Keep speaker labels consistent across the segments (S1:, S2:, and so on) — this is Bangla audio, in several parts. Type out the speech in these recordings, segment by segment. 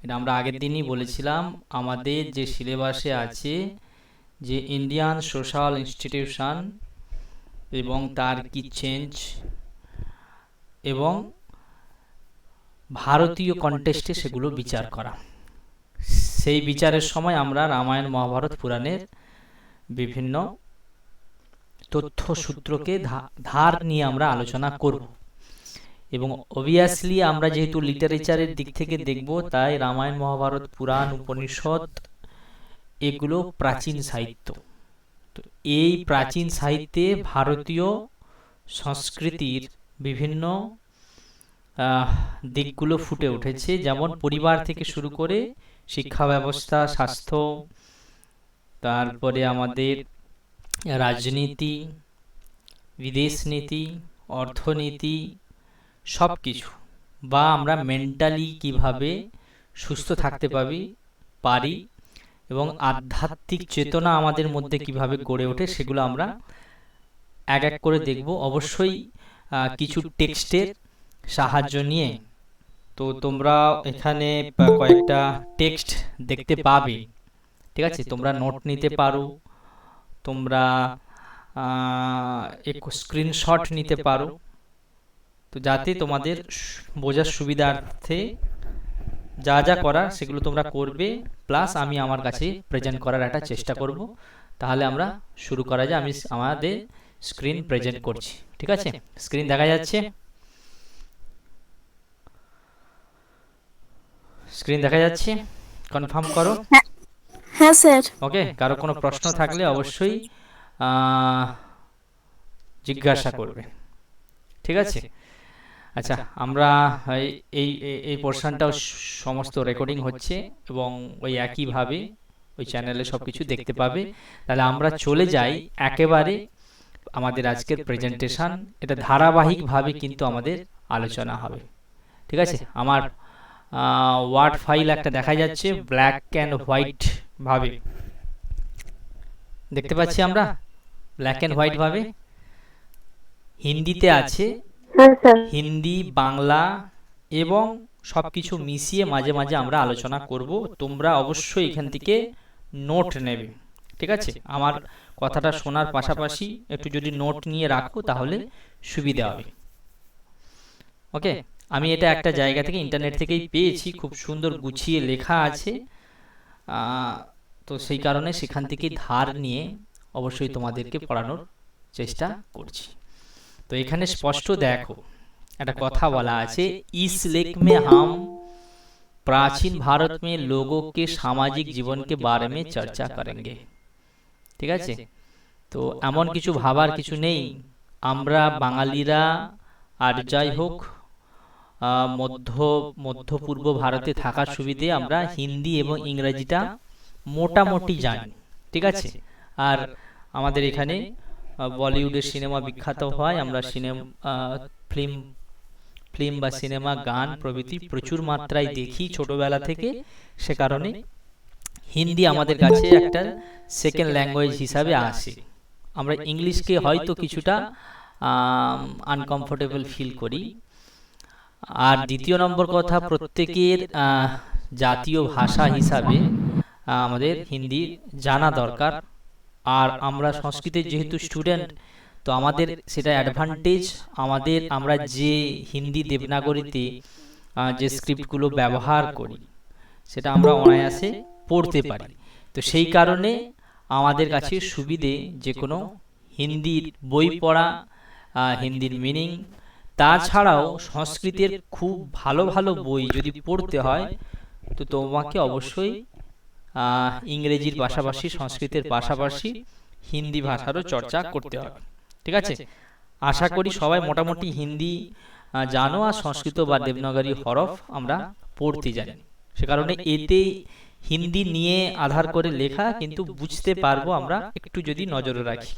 S1: এটা আমরা আগের দিনই বলেছিলাম, আমাদের যে সিলেবাসে আছে যে ইন্ডিয়ান সোশ্যাল ইনস্টিটিউশন এবং তার কি চেঞ্জ এবং ভারতীয় কন্টেস্টে সেগুলো বিচার করা। সেই বিচারের সময় আমরা রামায়ণ মহাভারত পুরাণের বিভিন্ন তথ্য সূত্রকে ধার নিয়ে আমরা আলোচনা করব। এবং অবভিয়াসলি আমরা যেহেতু লিটারেচারের দিক থেকে দেখব, তাই রামায়ণ মহাভারত পুরাণ উপনিষদ এগুলো প্রাচীন সাহিত্য। তো এই প্রাচীন সাহিত্যে ভারতীয় সংস্কৃতির বিভিন্ন দিকগুলো ফুটে উঠেছে, যেমন পরিবার থেকে শুরু করে শিক্ষা ব্যবস্থা, স্বাস্থ্য, তারপরে আমাদের রাজনীতি, বিদেশ নীতি, অর্থনীতি, সব কিছু, বা আমরা মেন্টালি কিভাবে সুস্থ থাকতে পারি এবং আধ্যাত্মিক চেতনা আমাদের মধ্যে কিভাবে গড়ে ওঠে, সেগুলো আমরা এক এক করে দেখব, অবশ্যই কিছু টেক্সটের সাহায্য নিয়ে। তো তোমরা এখানে কয়েকটা টেক্সট দেখতে পাবে, ঠিক আছে? তোমরা নোট নিতে পারো, তোমরা এক স্ক্রিনশট নিতে পারো, তো যাতে তোমাদের বোঝার সুবিধার্থে যা যা করার সেগুলো তোমরা করবে, প্লাস আমি আমার কাছে প্রেজেন্ট করার একটা চেষ্টা করব। তাহলে আমরা শুরু করা যায়। আমি আমাদের স্ক্রিন প্রেজেন্ট করছি, ঠিক আছে? স্ক্রিন দেখা যাচ্ছে? স্ক্রিন দেখা যাচ্ছে? কনফার্ম করো।
S2: হ্যাঁ স্যার।
S1: ওকে, কারো কোনো প্রশ্ন থাকলে অবশ্যই জিজ্ঞাসা করবে, ঠিক আছে? আচ্ছা, আমরা এই এই পোর্শনটাও সমস্ত রেকর্ডিং হচ্ছে এবং ওই একইভাবে ওই চ্যানেলে সব কিছু দেখতে পাবে। তাহলে আমরা চলে যাই একেবারে আমাদের আজকের প্রেজেন্টেশন। এটা ধারাবাহিকভাবে কিন্তু আমাদের আলোচনা হবে, ঠিক আছে? আমার ওয়ার্ড ফাইল একটা দেখা যাচ্ছে ব্ল্যাক অ্যান্ড হোয়াইট ভাবে, দেখতে পাচ্ছি আমরা ব্ল্যাক অ্যান্ড হোয়াইট ভাবে। হিন্দিতে আছে, হিন্দি, বাংলা এবং সব কিছু মিশিয়ে মাঝে মাঝে আমরা আলোচনা করব। তোমরা অবশ্যই এখান থেকে নোট নেবে, ঠিক আছে? আমার কথাটা শোনার পাশাপাশি একটু যদি নোট নিয়ে রাখো তাহলে সুবিধা হবে। ওকে, আমি এটা একটা জায়গা থেকে ইন্টারনেট থেকেই পেয়েছি, খুব সুন্দর গুছিয়ে লেখা আছে, তো সেই কারণে সেখান থেকে ধার নিয়ে অবশ্যই তোমাদেরকে পড়ানোর চেষ্টা করছি। তো এখানে স্পষ্ট দেখো একটা কথা বলা আছে, इस लेख में हम प्राचीन भारत में लोगों के सामाजिक जीवन के बारे में चर्चा करेंगे, ঠিক আছে? তো এমন কিছু ভাবার কিছু নেই, আমরা বাঙালিরা আর যাই হোক মধ্য পূর্ব ভারতে থাকার সুবিধে আমরা হিন্দি এবং ইংরেজিটা মোটামুটি জানি, ঠিক আছে? আর আমাদের এখানে বলিউডের সিনেমা বিখ্যাত হয়, আমরা ফিল্ম বা সিনেমা, গান প্রভৃতি প্রচুর মাত্রায় দেখি ছোটবেলা থেকে। সে কারণে হিন্দি আমাদের কাছে একটা সেকেন্ড ল্যাঙ্গুয়েজ হিসাবে আসে। আমরা ইংলিশকে হয়তো কিছুটা আনকমফোর্টেবল ফিল করি। আর দ্বিতীয় নম্বর কথা, প্রত্যেকের জাতীয় ভাষা হিসাবে আমাদের হিন্দি জানা দরকার। আর আমরা সংস্কৃতের যেহেতু স্টুডেন্ট, তো আমাদের সেটা অ্যাডভান্টেজ, আমরা যে হিন্দি দেবনাগরীতে যে স্ক্রিপ্টগুলো ব্যবহার করি সেটা আমরা অনায়াসে পড়তে পারি। তো সেই কারণে আমাদের কাছে সুবিধে যে কোনো হিন্দির বই পড়া, হিন্দির মিনিং, তাছাড়াও সংস্কৃতের খুব ভালো ভালো বই যদি পড়তে হয় তো তোমাকে অবশ্যই ইংরেজির পাশাপাশি, সংস্কৃতের পাশাপাশি হিন্দি ভাষারও চর্চা করতে হবে, ঠিক আছে? আশা করি সবাই মোটামুটি হিন্দি জানো আর সংস্কৃত বা দেবনাগরী হরফ আমরা পড়তে জানি। সে কারণে এতে হিন্দি নিয়ে আধার করে লেখা, কিন্তু বুঝতে পারবো আমরা একটু যদি নজরে রাখি।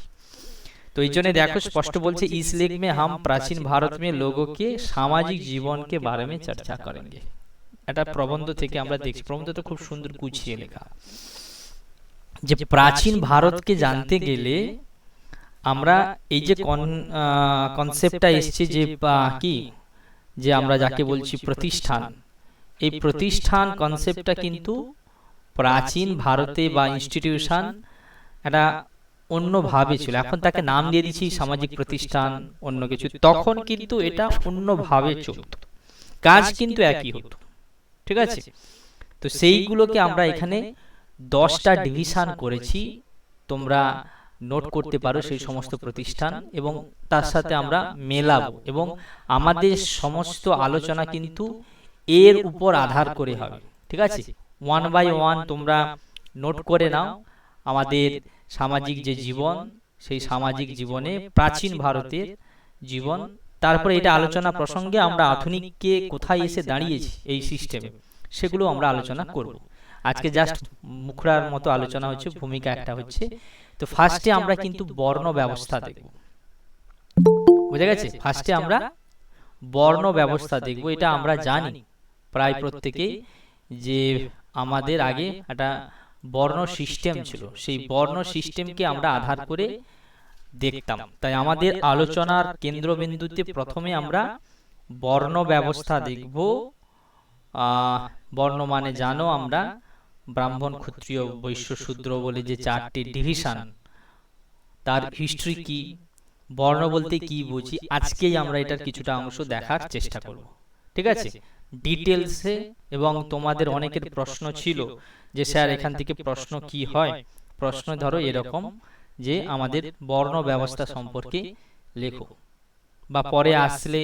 S1: তো এই জন্য দেখো স্পষ্ট বলছে, इस लेख में हम प्राचीन भारत में लोगों के सामाजिक जीवन के बारे में चर्चा करेंगे। এটা প্রবন্ধ থেকে আমরা দেখছি, প্রবন্ধটা খুব সুন্দর গুছিয়ে লেখা, যে প্রাচীন ভারতকে জানতে গেলে আমরা এই যে কনসেপ্টটা এসছে যে কি, যে আমরা যাকে বলছি প্রতিষ্ঠান, এই প্রতিষ্ঠান কনসেপ্টটা কিন্তু প্রাচীন ভারতে বা ইনস্টিটিউশন এটা অন্যভাবে ছিল। এখন তাকে নাম দিয়ে দিচ্ছি সামাজিক প্রতিষ্ঠান অন্য কিছু, তখন কিন্তু এটা অন্যভাবে চলত, কাজ কিন্তু একই হতো। ঠিক আছে, তো সেইগুলোকে আমরা এখানে 10টা ডিভিশন করেছি, তোমরা নোট করতে পারো সেই সমস্ত প্রতিষ্ঠান, এবং তার সাথে আমরা মেলাবো, এবং আমাদের সমস্ত আলোচনা কিন্তু এর উপর আধার করে হবে। ঠিক আছে, 1 বাই 1 তোমরা নোট করে নাও। আমাদের সামাজিক যে জীবন, সেই সামাজিক জীবনে প্রাচীন ভারতের জীবন, তারপরে এটা আলোচনা প্রসঙ্গে আমরা আধুনিককে কোথায় এসে দাঁড়িয়েছি এই সিস্টেমে, সেগুলো আমরা আলোচনা করব। আজকে জাস্ট মুখরার মতো আলোচনা হচ্ছে, ভূমিকা একটা হচ্ছে। তো ফার্স্টে আমরা কিন্তু বর্ণ ব্যবস্থা দেখব, বুঝা গেছে? ফার্স্টে আমরা বর্ণ ব্যবস্থা দেখব। এটা আমরা জানি প্রায় প্রত্যেকেই যে আমাদের আগে একটা বর্ণ সিস্টেম ছিল, সেই বর্ণ সিস্টেমকে আমরা আধার করে দেখতাম। তাই আমাদের আলোচনার কেন্দ্রবিন্দুতে প্রথমে আমরা বর্ণ ব্যবস্থা দেখব। বর্ণ মানে জানো আমরা ব্রাহ্মণ, ক্ষত্রিয়, বৈশ্য, শূদ্র বলে যে 4টি ডিভিশন, তার হিস্ট্রি কি, বর্ণ বলতে কি বুঝি, আজকেই আমরা এটার কিছুটা অংশ দেখার চেষ্টা করব। ঠিক আছে, ডিটেলসে। এবং তোমাদের অনেকের প্রশ্ন ছিল যে স্যার এখান থেকে প্রশ্ন কি হয়, প্রশ্ন ধরো এরকম যে আমাদের বর্ণ ব্যবস্থা সম্পর্কে লেখো, বা পরে আসলে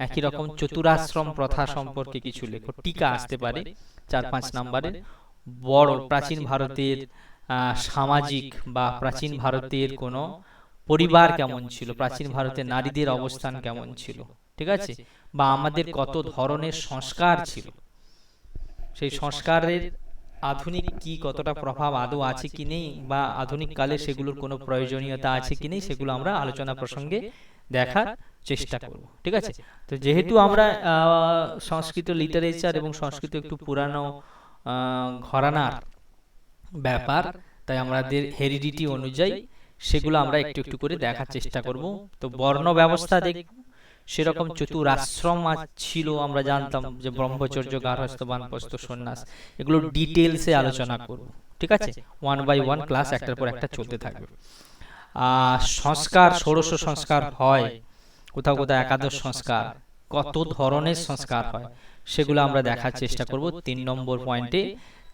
S1: একই রকম চতুরাশ্রম প্রথা সম্পর্কে কিছু লেখো, টিকা আসতে পারে 4-5 নম্বরের। বড় প্রাচীন ভারতের সামাজিক বা প্রাচীন ভারতের কোনো পরিবার কেমন ছিল, প্রাচীন ভারতের নারীদের অবস্থান কেমন ছিল, ঠিক আছে, বা আমাদের কত ধরনের সংস্কার ছিল, সেই সংস্কারের আধুনিক কি কতটা প্রভাব আদৌ আছে কি নেই, বা আধুনিক কালে সেগুলোর কোনো প্রয়োজনীয়তা আছে কি নেই, সেগুলো আমরা আলোচনা প্রসঙ্গে দেখার চেষ্টা করব। ঠিক আছে, তো যেহেতু আমরা সংস্কৃত লিটারেচার এবং সংস্কৃত একটু পুরানো ঘরানার ব্যাপার, তাই আমাদের হেরিডিটি অনুযায়ী সেগুলো আমরা একটু একটু করে দেখার চেষ্টা করব। তো বর্ণ ব্যবস্থা দেখব, সেরকম চতুরাশ্রম ছিল, আমরা জানতাম যে ব্রহ্মচর্য, গার্হস্থ্য, বানপ্রস্থ, সন্ন্যাস, এগুলো ডিটেলসে আলোচনা করব। ঠিক আছে, 1 বাই 1 ক্লাস একটার পর একটা চলতে থাকবে। সংস্কার, ষোড়শ সংস্কার হয়, কোথাও কোথাও একাদশ সংস্কার, কত ধরনের সংস্কার হয় সেগুলো আমরা দেখার চেষ্টা করব 3 নম্বর পয়েন্টে।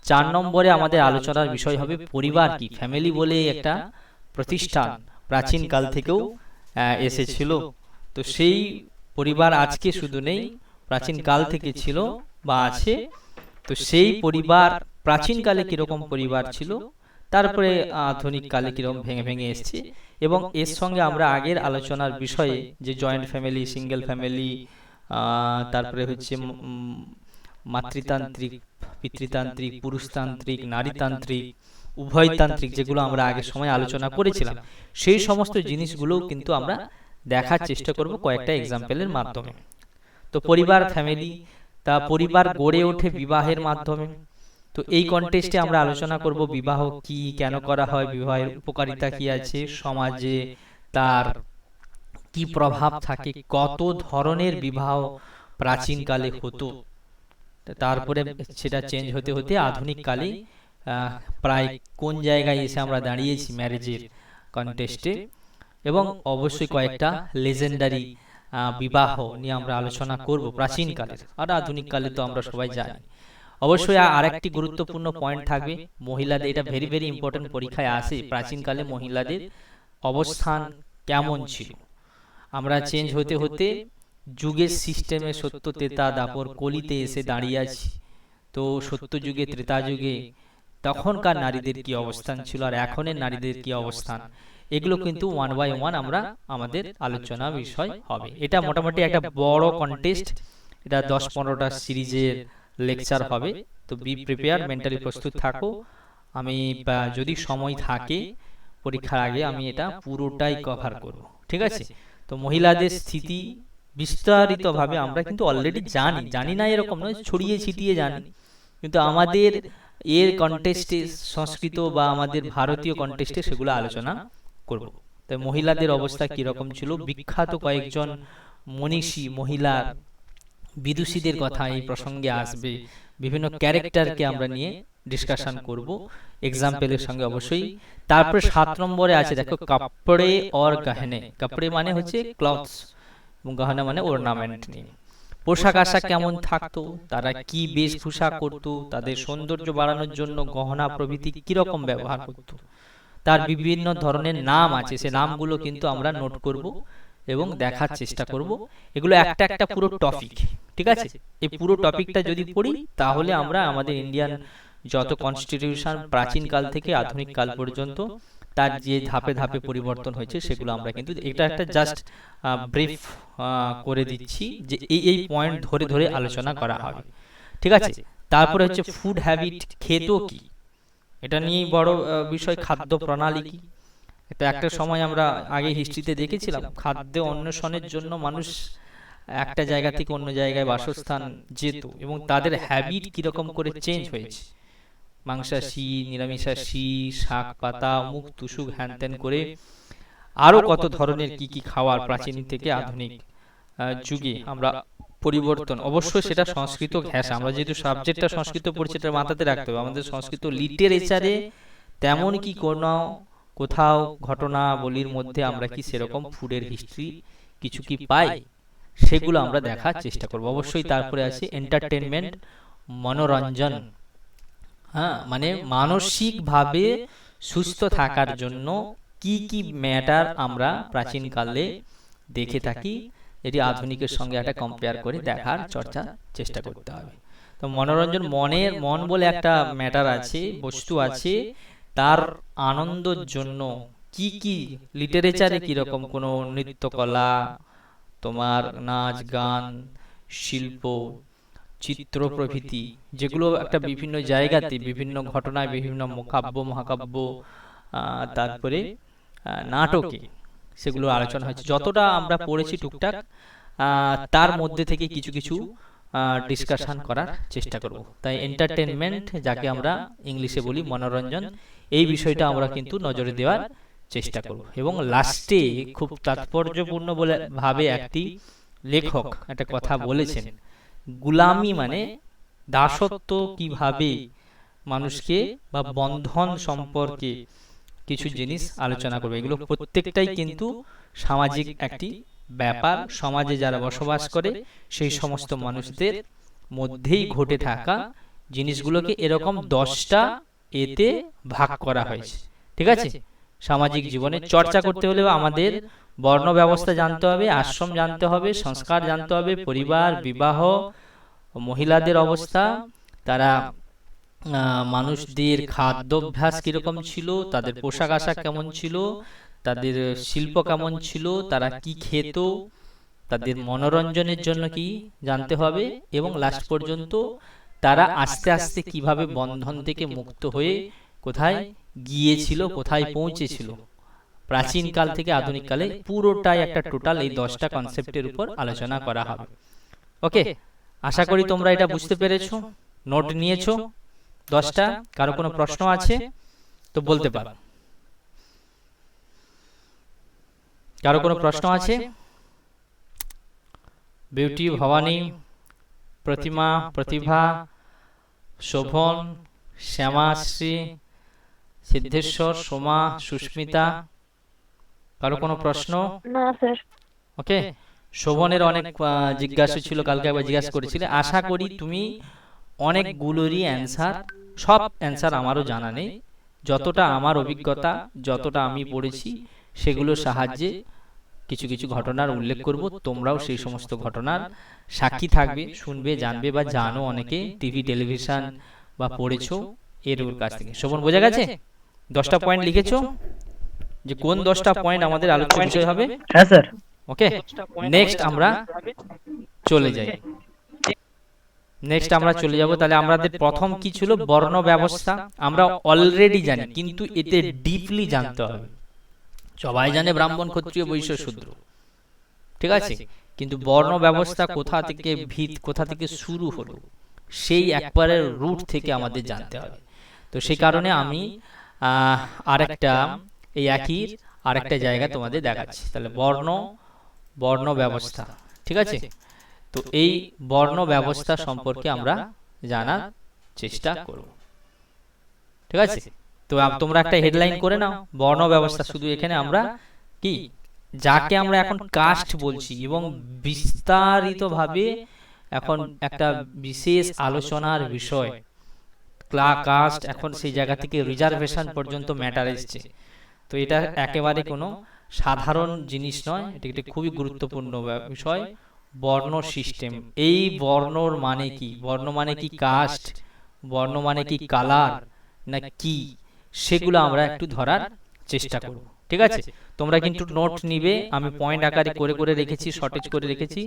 S1: 4 নম্বরে আমাদের আলোচনার বিষয় হবে পরিবার কি। ফ্যামিলি বলে একটা প্রতিষ্ঠান প্রাচীন কাল থেকেও এসেছিল, তো সেই পরিবার আজকে শুধু নেই, প্রাচীন কাল থেকে ছিল বা আছে। তো সেই পরিবার প্রাচীন কালে কিরকম পরিবার ছিল, তারপরে আধুনিক কালে কিরকম ভেঙে ভেঙে এসছে, এবং এর সঙ্গে আমরা আগের আলোচনার বিষয়ে যে জয়েন্ট ফ্যামিলি, সিঙ্গেল ফ্যামিলি, তারপরে হচ্ছে মাতৃতান্ত্রিক, পিতৃতান্ত্রিক, পুরুষতান্ত্রিক, নারীতান্ত্রিক, উভয়তান্ত্রিক, যেগুলো আমরা আগের সময় আলোচনা করেছিলাম, সেই সমস্ত জিনিসগুলোও কিন্তু আমরা দেখার চেষ্টা করব কয়েকটা এক্সাম্পলের মাধ্যমে। তো পরিবার, ফ্যামিলি, তা পরিবার গড়ে ওঠে বিবাহের মাধ্যমে। তো এই কনটেক্সটে আমরা আলোচনা করব বিবাহ কি, কেন করা হয়, বিবাহের উপকারিতা কি আছে, সমাজে তার কি প্রভাব থাকে, কত ধরনের বিবাহ প্রাচীনকালে হতো, তারপরে সেটা চেঞ্জ হতে হতে আধুনিক কালে প্রায় কোন জায়গায় এসে আমরা দাঁড়িয়েছি ম্যারেজের কনটেক্সটে, এবং অবশ্যই কয়েকটা লেজেন্ডারি বিবাহ নিয়ে আমরা আলোচনা করব প্রাচীনকালের। আর আধুনিক কালে তো আমরা সবাই জানি। অবশ্যই আরেকটি গুরুত্বপূর্ণ পয়েন্ট থাকবে মহিলাদের, এটা ভেরি ভেরি ইম্পর্টেন্ট, পরীক্ষায় আসে, প্রাচীনকালে মহিলাদের অবস্থান কেমন ছিল। আমরা চেঞ্জ হতে হতে যুগের সিস্টেমে সত্য, ত্রেতা, দাপর, কলিতে এসে দাঁড়িয়ে আছি। তো সত্য যুগে, ত্রেতা যুগে তখনকার নারীদের কি অবস্থান ছিল, আর এখনের নারীদের কি অবস্থান, এগুলো কিন্তু 1 বাই 1 আমরা আমাদের আলোচনা বিষয় হবে। এটা মোটামুটি একটা বড় কন্টেস্ট, এটা 10-15টা সিরিজের লেকচার হবে। তো বি প্রিপেয়ার, মেন্টালি প্রস্তুত থাকো। আমি যদি সময় থাকে পরীক্ষার আগে আমি এটা পুরোটাই কভার করব। ঠিক আছে, তো মহিলাদের স্থিতি বিস্তারিতভাবে আমরা কিন্তু অলরেডি জানি না এরকম নয়, ছড়িয়ে ছিটিয়ে জানি, কিন্তু আমাদের এর কন্টেস্টে সংস্কৃত বা আমাদের ভারতীয় কন্টেস্টে সেগুলো আলোচনা করব। তাই মহিলাদের অবস্থা কিরকম ছিল, বিখ্যাত কয়েকজন মনীষী মহিলার বিদুষীদের কথা এই প্রসঙ্গে আসবে, বিভিন্ন ক্যারেক্টারকে আমরা নিয়ে ডিসকাশন করব এক্সাম্পলের সঙ্গে অবশ্যই। তারপরে 7 নম্বরে আছে দেখো কাপড়ে और গহনে। কাপড়ে মানে হচ্ছে ক্লথস এবং গহনা মানে অর্নামেন্ট নিয়ে। পোশাক আশাক কেমন থাকতো, তারা কি বেশভূষা করত, তাদের সৌন্দর্য বাড়ানোর জন্য গহনা প্রভৃতি কিরকম ব্যবহার করত, তার বিভিন্ন ধরনের নাম আছে, সে নামগুলো কিন্তু আমরা নোট করব এবং দেখার চেষ্টা করব। এগুলো একটা একটা পুরো টপিক, ঠিক আছে? এই পুরো টপিকটা যদি পড়ি তাহলে আমরা আমাদের ইন্ডিয়ান যত কনস্টিটিউশন প্রাচীন কাল থেকে আধুনিক কাল পর্যন্ত তার যে ধাপে ধাপে পরিবর্তন হয়েছে সেগুলো আমরা কিন্তু, এটা একটা জাস্ট ব্রিফ করে দিচ্ছি যে এই এই পয়েন্ট ধরে ধরে আলোচনা করা হবে, ঠিক আছে? তারপরে হচ্ছে ফুড হ্যাবিট, খেত কি, এটা নিয়ে বড় বিষয়। খাদ্য প্রণালী কি, এটা একটা সময় আমরা আগে হিস্ট্রিতে দেখেছিলাম খাদ্য অন্বেষণের জন্য মানুষ একটা জায়গা থেকে অন্য জায়গায় বাসস্থান যেত এবং তাদের হ্যাবিট কিরকম করে চেঞ্জ হয়েছে, মাংসাশী, নিরামিষাশী, শাক পাতা, মুখ তুসুক হ্যান ত্যান করে আরো কত ধরনের কি কি খাওয়ার প্রাচীন থেকে আধুনিক যুগে আমরা পরিবর্তন। অবশ্যই সেটা সংস্কৃত ঘেঁষা, আমরা যেহেতু সাবজেক্টটা সংস্কৃত পড়ছি এটা মাথাতে রাখতে হবে। আমাদের সংস্কৃত লিটারেচারে তেমন কি কোনো কোথাও ঘটনাবলীর মধ্যে আমরা কি সেরকম ফুডের হিস্ট্রি কিছু কি পাই, সেগুলো আমরা দেখার চেষ্টা করব অবশ্যই। তারপরে আছে এন্টারটেনমেন্ট, মনোরঞ্জন, হ্যাঁ মানে মানসিকভাবে সুস্থ থাকার জন্য কি কি ম্যাটার আমরা প্রাচীন কালে দেখে থাকি, এটি আধুনিকের সঙ্গে একটা কম্পেয়ার করে দেখার চর্চা চেষ্টা করতে হবে। তো মনোরঞ্জন, মন বলে একটা ম্যাটার আছে, বস্তু আছে, তার আনন্দের জন্য কি কি লিটারেচারে কিরকম কোনো নৃত্যকলা, তোমার নাচ গান, শিল্প, চিত্র প্রভৃতি, যেগুলো একটা বিভিন্ন জায়গাতে বিভিন্ন ঘটনায় বিভিন্ন কাব্য মহাকাব্য তারপরে নাটকে সেগুলো আলোচনা হয়েছে, যতটা আমরা পড়েছি টুকটাক তার মধ্যে থেকে কিছু কিছু ডিসকাশন করার চেষ্টা করব। তাই এন্টারটেনমেন্ট, যাকে আমরা ইংলিশে বলি মনোরঞ্জন, এই বিষয়টা আমরা কিন্তু নজরে দেওয়ার চেষ্টা করব। এবং লাস্টে খুব তাৎপর্যপূর্ণ বলে ভাবে একটি লেখক একটা কথা বলেছেন, গুলামি মানে দাসত্ব কিভাবে মানুষকে বা বন্ধন সম্পর্কে কিছু জিনিস আলোচনা করবে। এগুলো প্রত্যেকটাই কিন্তু সামাজিক একটি ব্যাপার, সমাজে যারা বসবাস করে সেই সমস্ত মানুষদের মধ্যেই ঘটে থাকা জিনিসগুলোকে এরকম 10টা এতে ভাগ করা হয়েছে, ঠিক আছে? সামাজিক জীবনে চর্চা করতে হলে আমাদের বর্ণ ব্যবস্থা জানতে হবে, আশ্রম জানতে হবে, সংস্কার জানতে হবে, পরিবার, বিবাহ, মহিলাদের অবস্থা, তারা মানুষদের খাদ্যাভ্যাস কিরকম ছিল, তাদের পোশাক আশাক কেমন ছিল, তাদের শিল্প কেমন ছিল, তারা কি খেত, তাদের মনোরঞ্জনের জন্য কি জানতে হবে, এবং লাস্ট পর্যন্ত তারা আস্তে আস্তে কিভাবে বন্ধন থেকে মুক্ত হয়ে কোথায় গিয়েছিল, কোথায় পৌঁছেছিল প্রাচীন কাল থেকে আধুনিক কালে, পুরোটাই একটা টোটাল এই 10টা কনসেপ্টের উপর আলোচনা করা হবে। ওকে, আশা করি তোমরা এটা বুঝতে পেরেছো, নোট নিয়েছো 10টা। কারো কোনো প্রশ্ন আছে তো বলতে পারো। কারো কোনো প্রশ্ন আছে? বিউটি, ভবানী, প্রতিমা, প্রতিভা, শোভন, শ্যামাশ্রী, সিদ্ধেশ্বর, সোমা, সুস্মিতা, কারো কোনো প্রশ্ন?
S2: না স্যার।
S1: ওকে, শোভনের অনেক জিজ্ঞাসা ছিল, কালকে একবার জিজ্ঞাসা করেছিলে। আশা করি তুমি অনেকগুলোরই অ্যান্সার, সব অ্যান্সার আমারও জানা নেই, যতটা আমার অভিজ্ঞতা, যতটা আমি পড়েছি সেগুলোর সাহায্যে কিছু কিছু ঘটনার উল্লেখ করব। তোমরাও সেই সমস্ত ঘটনার সাক্ষী থাকবে, শুনবে, জানবে বা জানো, অনেকে টিভি টেলিভিশন বা পড়েছো এর ওর কাছ থেকে। শোভন, বোঝা গেছে? 10টা পয়েন্ট লিখেছো যে কোন 10টা পয়েন্ট আমাদের আলোচ্য বিষয় হবে?
S3: হ্যাঁ স্যার।
S1: ওকে, নেক্সট আমরা চলে যাই। নেক্সট আমরা চলে যাব। তাহলে আমাদের প্রথম কি ছিল? বর্ণ ব্যবস্থা। আমরা অলরেডি জানি, কিন্তু এতে ডিপলি জানতে হবে। সবাই জানে ব্রাহ্মণ, ক্ষত্রিয়, বৈশ্য, শূদ্র, ঠিক আছে, কিন্তু বর্ণ ব্যবস্থা কোথা থেকে কোথা থেকে শুরু হলো, সেই একবারে রুট থেকে আমাদের জানতে হবে। তো সেই কারণে আমি আরেকটা এই একই আরেকটা জায়গা তোমাদের দেখাচ্ছি। তাহলে বর্ণ ব্যবস্থা, ঠিক আছে। তো এই বর্ণ ব্যবস্থা সম্পর্কে আমরা জানার চেষ্টা করব। ঠিক আছে, তো তোমরা একটা হেডলাইন করে নাও, বর্ণ ব্যবস্থা। শুধু এখানে আমরা কি, যাকে আমরা এখন কাস্ট বলছি, এবং বিস্তারিতভাবে এখন একটা বিশেষ আলোচনার বিষয় কাস্ট, এখন সেই জায়গা থেকে রিজার্ভেশন পর্যন্ত ম্যাটার এসছে। তো এটা একেবারে কোনো সাধারণ জিনিস নয়, এটা একটি খুবই গুরুত্বপূর্ণ বিষয়। বর্ণ সিস্টেম, এই বর্ণর মানে কি, বর্ণ মানে কি কাস্ট, বর্ণ মানে কি কালার না কি, সেগুলো আমরা একটু ধরার চেষ্টা করব। ঠিক আছে, তোমরা কিন্তু নোট নিবে, আমি পয়েন্ট আকারে করে করে রেখেছি, শর্টেজ করে রেখেছি।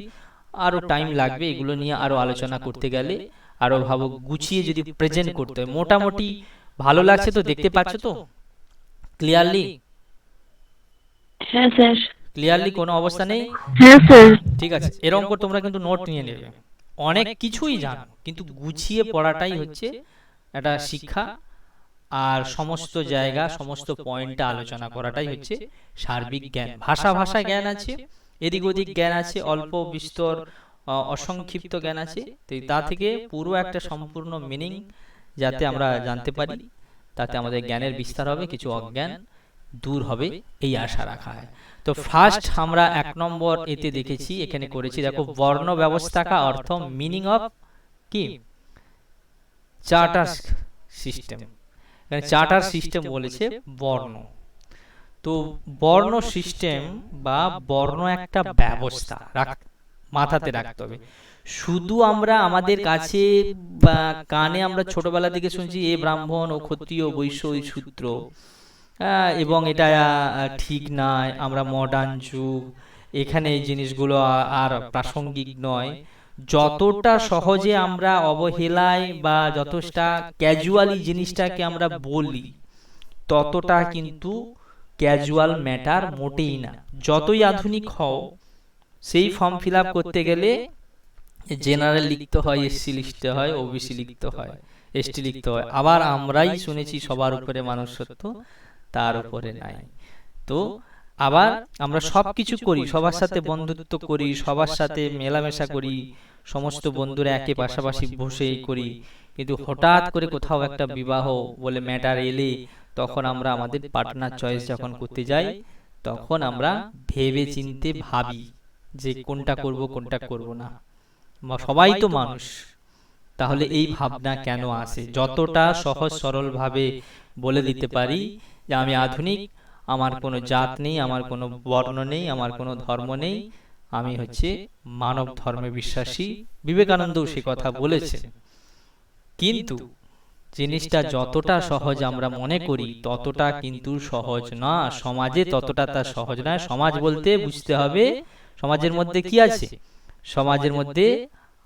S1: আরো টাইম লাগবে এগুলো নিয়ে আরো আলোচনা করতে গেলে, আরো ভাবো গুছিয়ে যদি প্রেজেন্ট করতে হয়। মোটামুটি ভালো লাগছে তো, দেখতে পাচ্ছ তো ক্লিয়ারলি?
S2: হ্যাঁ স্যার।
S1: ক্লিয়ারলি কোনো অবস্থা নেই?
S2: হ্যাঁ স্যার।
S1: ঠিক আছে, এরকম করে তোমরা কিন্তু নোট নিয়ে নেবে। অনেক কিছুই জানো, কিন্তু গুছিয়ে পড়াটাই হচ্ছে একটা শিক্ষা, আর সমস্ত জায়গা সমস্ত পয়েন্টটা আলোচনা করাটাই হচ্ছে সার্বিক জ্ঞান। ভাষা জ্ঞান আছে, এদিক ওদিক জ্ঞান আছে, অল্প বিস্তর অসংক্ষিপ্ত জ্ঞান আছে। তো তা থেকে পুরো একটা সম্পূর্ণ মিনিং যাতে আমরা জানতে পারি, তাতে আমাদের জ্ঞানের বিস্তার হবে, কিছু অজ্ঞান দূর হবে, এই আশা রাখা হয়। তো ফার্স্ট আমরা 1 নম্বর এতে দেখেছি, এখানে করেছি, দেখো বর্ণ ব্যবস্থা কা অর্থ, মিনিং অফ কি, চার্টার সিস্টেম। এখানে চার্টার সিস্টেম বলেছে বর্ণ। তো বর্ণ সিস্টেম বা বর্ণ একটা ব্যবস্থা, মাথাতে রাখতে হবে। শুধু আমরা আমাদের কাছে বা কানে আমরা ছোটবেলা থেকে শুনছি এ ব্রাহ্মণ ও ক্ষত্রিয় বৈশ্য ও শূদ্র, এবং এটা ঠিক নয়, আমরা মডার্ন যুগ, এখানে এই জিনিসগুলো আর প্রাসঙ্গিক নয়। যতটা সহজে আমরা অবহেলায় বা যতটা ক্যাজুয়ালি জিনিসটাকে আমরা বলি, ততটা কিন্তু ক্যাজুয়াল ম্যাটার মোটেই না। যতই আধুনিক হও, সেই ফর্ম ফিল আপ করতে গেলে জেনারেল লিখতে হয়, এসসি লিখতে হয়, ওবিসি লিখতে হয়, এসটি লিখতে হয়। আবার আমরাই শুনেছি সবার উপরে মানুষত্ব, তার উপরে নাই। তো আবার আমরা সবকিছু করি, সবার সাথে বন্ধুত্ব করি, সবার সাথে মেলামেশা করি, সমস্ত বন্ধুরা একে পাশাপাশি বসেই করি। কিন্তু হঠাৎ করে কোথাও একটা বিবাহ বলে ম্যাটার এলে, তখন আমরা আমাদের পার্টনার চয়েস যখন করতে যাই, তখন আমরা ভেবে চিনতে ভাবি যে কোনটা করব কোনটা করব না। সবাই তো মানুষ, তাহলে এই ভাবনা কেন আসে? যতটা সহজ সরল ভাবে বলে দিতে পারি যে আমি আধুনিক, আমার কোনো জাত নেই, আমার কোনো বর্ণ নেই, আমার কোনো ধর্ম নেই, আমি হচ্ছে মানব ধর্মে বিশ্বাসী। বিবেকানন্দও সে কথা বলেছে। কিন্তু জিনিসটা যতটা সহজ আমরা মনে করি, ততটা কিন্তু সহজ না। সমাজে ততটা তার সহজ নয়। সমাজ বলতে বুঝতে হবে, সমাজের মধ্যে কি আছে? সমাজের মধ্যে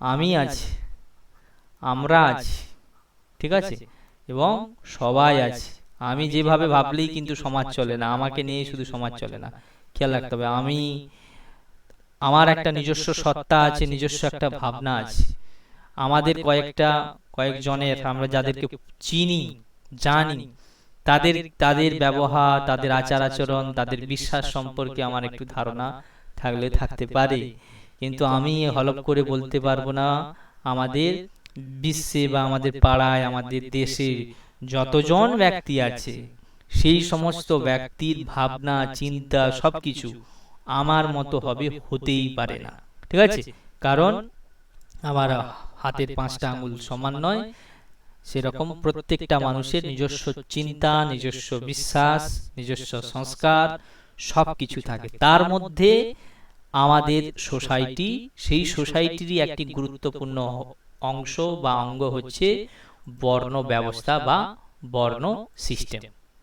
S1: আমি আছি, আমরা আছি, ঠিক আছে, এবং সবাই আছে। আমি যেভাবে ভাবলেই কিন্তু সমাজ চলে না, আমাকে নিয়ে শুধু সমাজ চলে না। খেয়াল রাখতে হবে, আমার একটা নিজস্ব সত্তা আছে, নিজস্ব একটা ভাবনা আছে। আমাদের কয়েকজনের, আমরা যাদেরকে চিনি জানি, তাদের ব্যবহার, তাদের আচার আচরণ, তাদের বিশ্বাস সম্পর্কে আমার একটু ধারণা থাকলে থাকতে পারে। কিন্তু আমি হলপ করে বলতে পারবো না আমাদের বিশ্বে বা আমাদের পাড়ায়, আমাদের দেশে যতজন ব্যক্তি আছে, সেই সমস্ত ব্যক্তির ভাবনা চিন্তা সবকিছু আমার মতো হবে, হতেই পারে না। ঠিক আছে, কারণ আমার হাতের 5টা আঙুল সমান নয়। সেরকম প্রত্যেকটা মানুষের নিজস্ব চিন্তা, নিজস্ব বিশ্বাস, নিজস্ব সংস্কার সবকিছু থাকে। তার মধ্যে আমাদের সোসাইটি, সেই সোসাইটিরই একটি গুরুত্বপূর্ণ অংশ বা অঙ্গ হচ্ছে বর্ণ ব্যবস্থা বা বর্ণ সিস্টেম।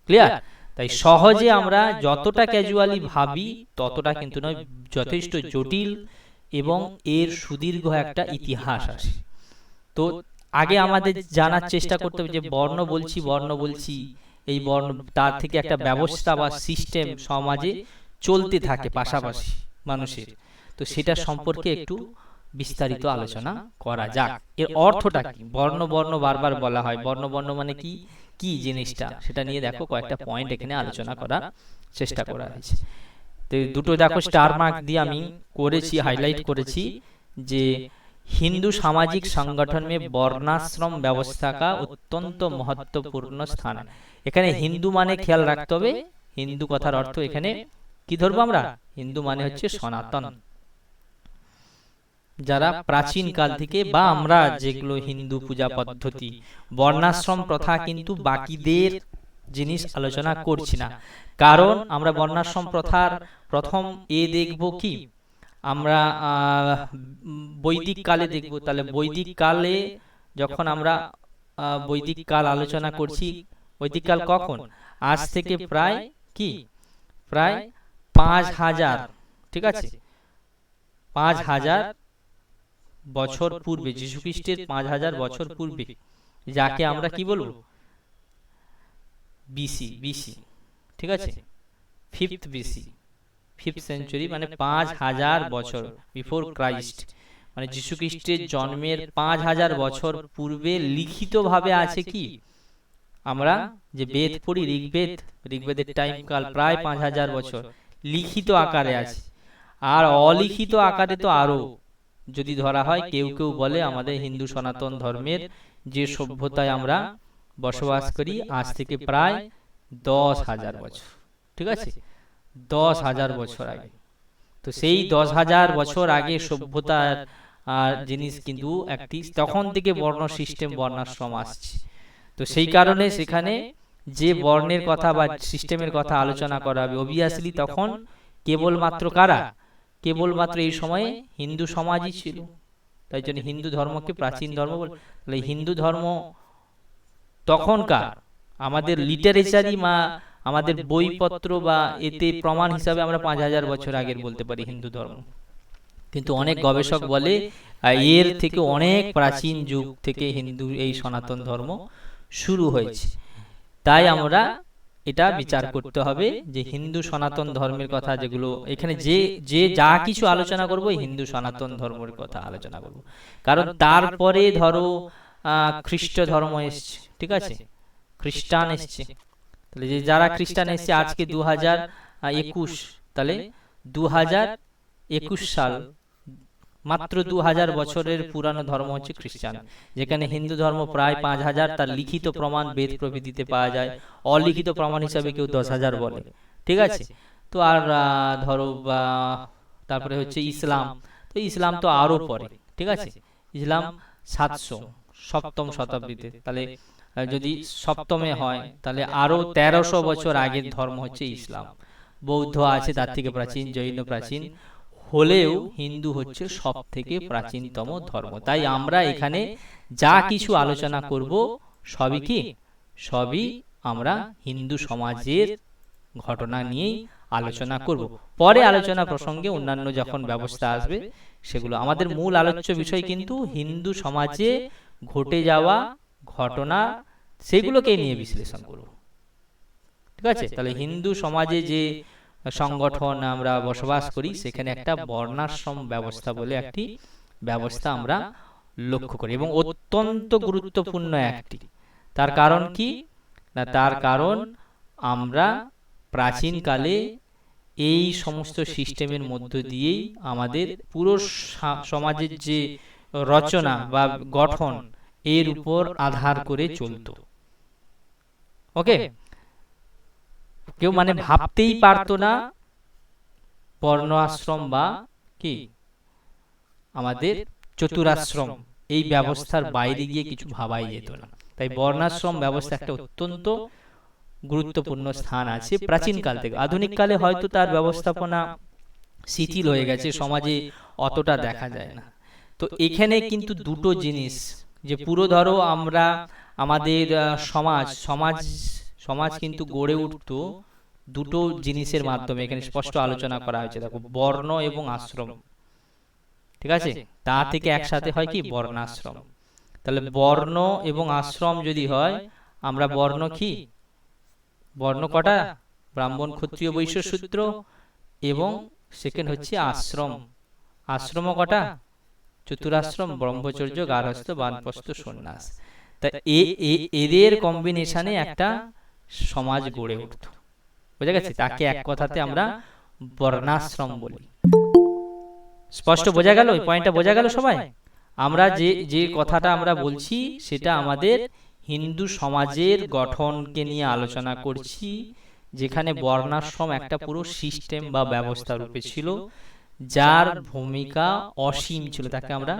S1: ক্লিয়ার? তাই সহজে আমরা যতটা ক্যাজুয়ালি ভাবি, ততটা কিন্তু নয়, যথেষ্ট জটিল এবং এর সুদীর্ঘ একটা ইতিহাস আছে। তো আগে আমাদের জানার চেষ্টা করতে হবে যে বর্ণ বলছি, এই বর্ণ, তার থেকে একটা ব্যবস্থা বা সিস্টেম সমাজে চলতে থাকে পাশাপাশি মানুষের। তো সেটা সম্পর্কে একটু বিস্তারিত আলোচনা করা যাক। এর অর্থটা কি? বর্ণ বর্ণ বারবার বলা হয়, বর্ণ মানে কি, কি জিনিসটা, সেটা নিয়ে দেখো কয়েকটা পয়েন্ট এখানে আলোচনা করার চেষ্টা করা হয়েছে। তো দুটো দেখো স্টার মার্ক দিয়ে আমি করেছি, হাইলাইট করেছি, যে हिंदू सामाजिक संगठन में वर्णाश्रम व्यवस्था का अत्यंत महत्वपूर्ण स्थान है। এখানে হিন্দু মানে খেয়াল রাখতে হবে, হিন্দু কথার অর্থ এখানে কি ধরবো আমরা? হিন্দু মানে হচ্ছে সনাতন, যারা প্রাচীন কাল থেকে বা আমরা যেগুলো হিন্দু পূজা পদ্ধতি, বর্ণাশ্রম প্রথা কিন্তু বাকিদের জিনিস আলোচনা করছি না। কারণ আমরা বর্ণাশ্রম প্রথার প্রথম দেখব কি, আমরা বৈদিক কালে দেখব। তাহলে বৈদিক কালে যখন আমরা বৈদিক কাল আলোচনা করছি, বৈদিক কাল কখন? আজ থেকে প্রায় কি, প্রায় 5000, ঠিক আছে, 5000 বছর পূর্বে, যীশু খ্রিস্টের 5000 বছর পূর্বে, যাকে আমরা কি বলবো? বিসি, ঠিক আছে, 5th বিসি, 5th সেঞ্চুরি, মানে 5000 বছর বিফোর ক্রাইস্ট, মানে যীশু খ্রিস্টের জন্মের 5000 বছর পূর্বে লিখিতভাবে আছে কি, আমরা যে বেদ পড়ি, ঋগ্বেদের টাইম কাল প্রায় 5000 বছর লিখিত আকারে আছে। আর অলিখিত আকারে তো আরো যদি ধরা হয়, কেউ কেউ বলে আমাদের হিন্দু সনাতন ধর্মের যে সভ্যতায় আমরা বসবাস করি আজ থেকে প্রায় 10,000 বছর, ঠিক আছে, 10,000 বছর আগে। তো সেই 10,000 বছর আগে সভ্যতার জিনিস কিন্তু একটি, তখন থেকে বর্ণ সিস্টেম, বর্ণাশ্রম আসছে। তো সেই কারণে সেখানে যে বর্ণের কথা বা সিস্টেমের কথা আলোচনা করা হবে, অবভিয়াসলি তখন কেবলমাত্র কারা, কেবলমাত্র এই সময়ে হিন্দু সমাজই ছিল। তাই জন্য হিন্দু ধর্মকে প্রাচীন ধর্ম বলে। তাহলে হিন্দু ধর্ম তখনকার আমাদের লিটারেচারি বা আমাদের বইপত্র বা এতে প্রমাণ হিসাবে আমরা 5000 বছর আগের বলতে পারি হিন্দু ধর্ম। কিন্তু অনেক গবেষক বলে এর থেকে অনেক প্রাচীন যুগ থেকে হিন্দু এই সনাতন ধর্ম শুরু হয়েছে। তাই আমরা এটা বিচার করতে হবে যে হিন্দু সনাতন ধর্মের কথা যেগুলো এখানে যে যা কিছু আলোচনা করব, হিন্দু সনাতন ধর্মের কথা আলোচনা করব। কারণ তারপরে ধরো খ্রিস্ট ধর্ম এসছে, ঠিক আছে, খ্রিস্টান এসছে। তাহলে যে যারা খ্রিস্টান এসছে আজকে 2021, তাহলে 2021 সাল, মাত্র 2000 বছরের পুরানো ধর্ম হচ্ছে খ্রিস্টান, যেখানে হিন্দু ধর্ম প্রায় 5000, তার লিখিত প্রমাণ বেদ প্রভৃতিতে পাওয়া যায়। অলিখিত প্রমাণ হিসাবে কেউ 10,000 বলে, ঠিক আছে। তো আর ধরো তারপরে হচ্ছে ইসলাম। তো ইসলাম তো আরো পরে, ঠিক আছে, ইসলাম 700, 7ম শতাব্দীতে। তাহলে যদি 7মে হয় তাহলে আরো 1300 বছর আগের ধর্ম হচ্ছে ইসলাম। বৌদ্ধ আছে তার থেকে প্রাচীন, জৈন প্রাচীন হলেও হিন্দু হচ্ছে সব থেকে প্রাচীনতম ধর্ম। তাই আমরা এখানে যা কিছু আলোচনা করব সবই কি, সবই আমরা হিন্দু সমাজের ঘটনা নিয়েই আলোচনা করব। পরে আলোচনা প্রসঙ্গে অন্যান্য যখন ব্যবস্থা আসবে সেগুলো, আমাদের মূল আলোচ্য বিষয় কিন্তু হিন্দু সমাজে ঘটে যাওয়া ঘটনা, সেগুলোকে নিয়ে বিশ্লেষণ করব, ঠিক আছে। তাহলে হিন্দু সমাজে যে সংগঠন আমরা বসবাস করি সেখানে একটা বর্ণাশ্রম ব্যবস্থা বলে একটি ব্যবস্থা আমরা লক্ষ্য করি, এবং অত্যন্ত গুরুত্বপূর্ণ একটি। তার কারণ কি না, তার কারণ আমরা প্রাচীনকালে এই সমস্ত সিস্টেমের মধ্য দিয়েই আমাদের পুরো সমাজের যে রচনা বা গঠন এর উপর আধার করে চলত। ওকে, কেউ মানে ভাবতেই পারতো না বর্ণ আশ্রম বা কি আমাদের চতুরাশ্রম এই ব্যবস্থার বাইরে গিয়ে কিছু ভাবাই যেত না। তাই বর্ণাশ্রম ব্যবস্থা একটা অত্যন্ত গুরুত্বপূর্ণ স্থান আছে প্রাচীন কাল থেকে। আধুনিক কালে হয়তো তার ব্যবস্থাপনা শিথিল হয়ে গেছে, সমাজে অতটা দেখা যায় না। তো এখানে কিন্তু দুটো জিনিস, যে পুরো ধরো আমরা আমাদের সমাজ কিন্তু গড়ে উঠতো দুটো জিনিসের মাধ্যমে, এখানে স্পষ্ট আলোচনা করা হয়েছে। দেখো, বর্ণ এবং আশ্রম, ঠিক আছে, তা থেকে একসাথে হয় কি বর্ণাশ্রম। তাহলে বর্ণ এবং আশ্রম যদি হয়, আমরা বর্ণ কি, বর্ণ কটা, ব্রাহ্মণ ক্ষত্রিয় বৈশ্য শূদ্র, এবং সেকেন্ড হচ্ছে আশ্রম, আশ্রম কটা, চতুরাশ্রম, ব্রহ্মচর্য, গার্হস্থ্য, বানপ্রস্থ, সন্ন্যাস। তা এদের কম্বিনেশনে একটা সমাজ গড়ে উঠত, বোঝা গেছে। তাকে এক কথাতে আমরা বর্ণাশ্রম বলি। স্পষ্ট বোঝা গেল? এই পয়েন্টটা বোঝা গেল সবাই? আমরা যে যে কথাটা আমরা বলছি সেটা আমাদের হিন্দু সমাজের গঠনকে নিয়ে আলোচনা করছি, যেখানে বর্ণাশ্রম একটা পুরো সিস্টেম বা ব্যবস্থা রূপে ছিল, যার ভূমিকা অসীম ছিল। তাকে আমরা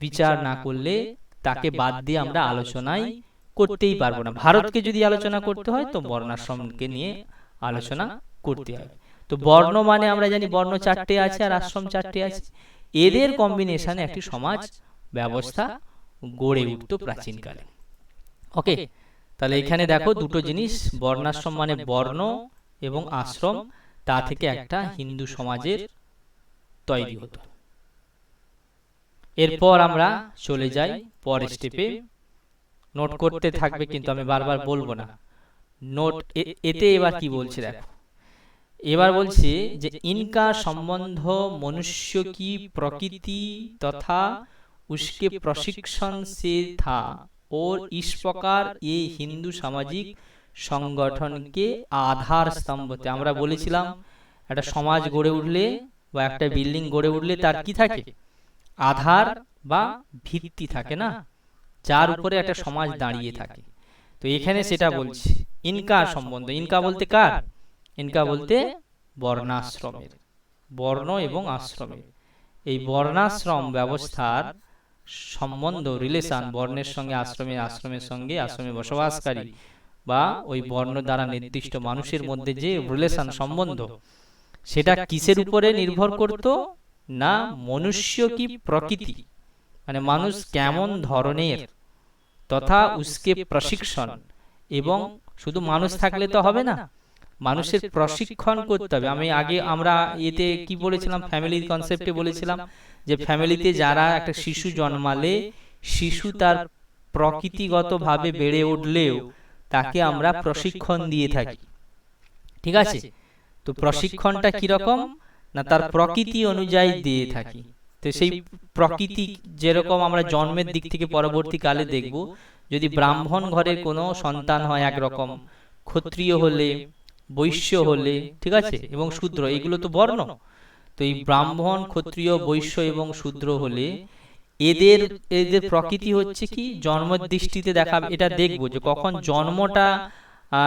S1: বিচার না করলে, তাকে বাদ দিয়ে আমরা আলোচনায় করতেই পারবো না। ভারতকে যদি আলোচনা করতে হয় তো বর্ণাশ্রমকে নিয়ে আলোচনা করতে হয়। তো বর্ণ মানে আমরা জানি বর্ণ চারটে আছে আর আশ্রম চারটে আছে, এদের কম্বিনেশনে একটি সমাজ ব্যবস্থা গড়ে উঠতো প্রাচীনকালে। ওকে, তাহলে এখানে দেখো দুটো জিনিস, বর্ণাশ্রম মানে বর্ণ এবং আশ্রম, তা থেকে একটা হিন্দু সমাজের তৈরি হতো। এরপর আমরা চলে যাই পরের স্টেপে। নোট করতে থাকবে কিন্তু আমি বারবার বলবো না। নোট এতে এবার কি বলছে দেখো। এবার বলছে যে इनका संबंध मनुष्य की प्रकृति तथा उसके प्रशिक्षण से था और इस प्रकार ये हिंदू सामाजिक संगठन के आधार स्तंभ थे। আমরা বলেছিলাম একটা সমাজ গড়ে উঠলে বা একটা বিল্ডিং গড়ে উঠলে তার কি থাকে? আধার বা ভিত্তি থাকে না, যার উপরে একটা সমাজ দাঁড়িয়ে থাকে। তো এখানে সেটা বলছে ইনকা সম্বন্ধ। ইনকা বলতে কার? ইনকা বলতে বর্ণাশ্রমের, বর্ণ এবং আশ্রমের। এই বর্ণাশ্রম ব্যবস্থার সম্বন্ধ, রিলেশন, বর্ণের সঙ্গে আশ্রমের, আশ্রমের সঙ্গে আশ্রমে বসবাসকারী বা ওই বর্ণ দ্বারা নির্দিষ্ট মানুষের মধ্যে যে রিলেশন, সম্বন্ধ, সেটা কিসের উপরে নির্ভর করত না? মনুষ্য কি প্রকৃতি মানে মানুষ কেমন ধরনের, তথা উসকে প্রশিক্ষণ, এবং শুধু মানুষ থাকলে তো হবে না, মানুষের প্রশিক্ষণ করতে হবে। আমরা এতে কি বলেছিলাম? ফ্যামিলির কনসেপ্টে বলেছিলাম যে ফ্যামিলিতে যারা একটা শিশু জন্মালে, শিশু তার প্রকৃতিগতভাবে বেড়ে উঠলেও তাকে আমরা প্রশিক্ষণ দিয়ে থাকি, ঠিক আছে? তো প্রশিক্ষণটা কিরকম না, তার প্রকৃতি অনুযায়ী দিয়ে থাকি। তো সেই প্রকৃতি যেরকম আমরা জন্মের দিক থেকে পরবর্তীকালে দেখব, যদি ব্রাহ্মণ ঘরের কোনো সন্তান হয় একরকম, ক্ষত্রিয় হলে, বৈশ্য হলে, ঠিক আছে, এবং শূদ্র, এগুলো তো বর্ণ। তো এই ব্রাহ্মণ, ক্ষত্রিয়, বৈশ্য এবং শূদ্র হলে এদের এদের প্রকৃতি হচ্ছে কি জন্মের দৃষ্টিতে দেখা, এটা দেখবো যে কখন জন্মটা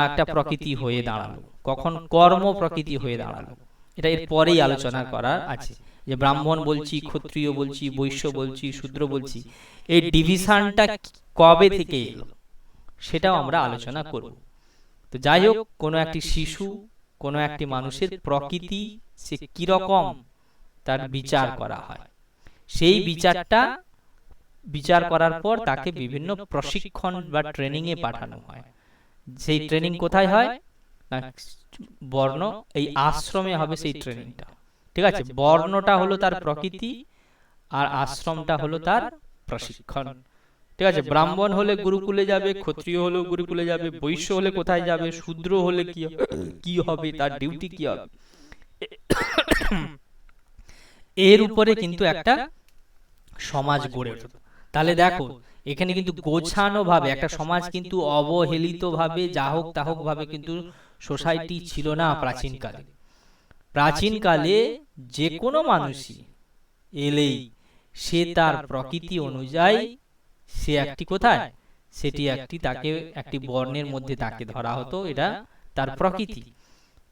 S1: একটা প্রকৃতি হয়ে দাঁড়ালো, কখন কর্ম প্রকৃতি হয়ে দাঁড়ালো, এটা এর পরেই আলোচনা করার আছে। যে ব্রাহ্মণ বলছি, ক্ষত্রিয় বলছি, বৈশ্য বলছি, শূদ্র বলছি, এই ডিভিশনটা কবে থেকে এলো সেটাও আমরা আলোচনা করব। তো যাই হোক, কোনো একটি শিশু, কোনো একটি মানুষের প্রকৃতি সে কিরকম তার বিচার করা হয়। সেই বিচার করার পর তাকে বিভিন্ন প্রশিক্ষণ বা ট্রেনিং এ পাঠানো হয়। সেই ট্রেনিং কোথায় হয় না, বর্ণ এই আশ্রমে হবে সেই ট্রেনিংটা, ঠিক আছে? বর্ণটা হলো তার প্রকৃতি আর আশ্রমটা হলো তার প্রশিক্ষণ, ঠিক আছে? ব্রাহ্মণ হলে গুরুকুলে যাবে, ক্ষত্রিয় হলেও গুরুকুলে যাবে, বৈশ্য হলে কোথায় যাবে, শূদ্র হলে কি হবে, তার ডিউটি কি হবে, এর উপরে কিন্তু একটা সমাজ গড়ে ওঠে। তাহলে দেখো এখানে কিন্তু গোছানো ভাবে একটা সমাজ, কিন্তু অবহেলিত ভাবে যা হোক তা হোক ভাবে কিন্তু সোসাইটি ছিল না প্রাচীনকালে। প্রাচীনকালে যে কোনো মানুষই এলেই সে তার প্রকৃতি অনুযায়ী সে একটি কোথায়, সেটি একটি তাকে একটি বর্ণের মধ্যে তাকে ধরা হতো, এটা তার প্রকৃতি।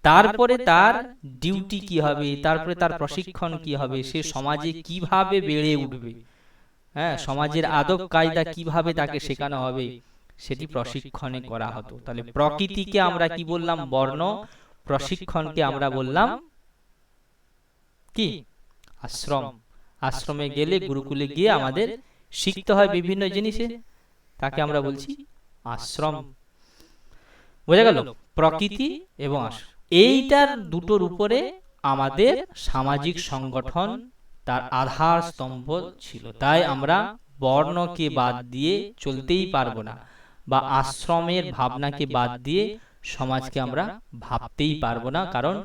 S1: তারপরে তার ডিউটি কি হবে, তারপরে তার প্রশিক্ষণ কি হবে, সে সমাজে কিভাবে বেড়ে উঠবে, হ্যাঁ, সমাজের আদব কায়দা কিভাবে তাকে শেখানো হবে, সেটি প্রশিক্ষণে করা হতো। তাহলে প্রকৃতিকে আমরা কি বললাম? বর্ণ। প্রশিক্ষণকে আমরা বললাম কি? আশ্রম। আশ্রমে গেলে, গুরুকুলে গিয়ে আমাদের শিখতে হয় বিভিন্ন জিনিসে, তাকে আমরা বলছি আশ্রম। বোঝা গেল? প্রকৃতি এবং আশ্রম, এইটার দুটোর উপরে আমাদের সামাজিক সংগঠন তার আধার স্তম্ভ ছিল। তাই আমরা বর্ণকে বাদ দিয়ে চলতেই পারবো না, বা আশ্রমের ভাবনাকে বাদ দিয়ে সমাজকে আমরা ভাবতেই পারবো না, কারণ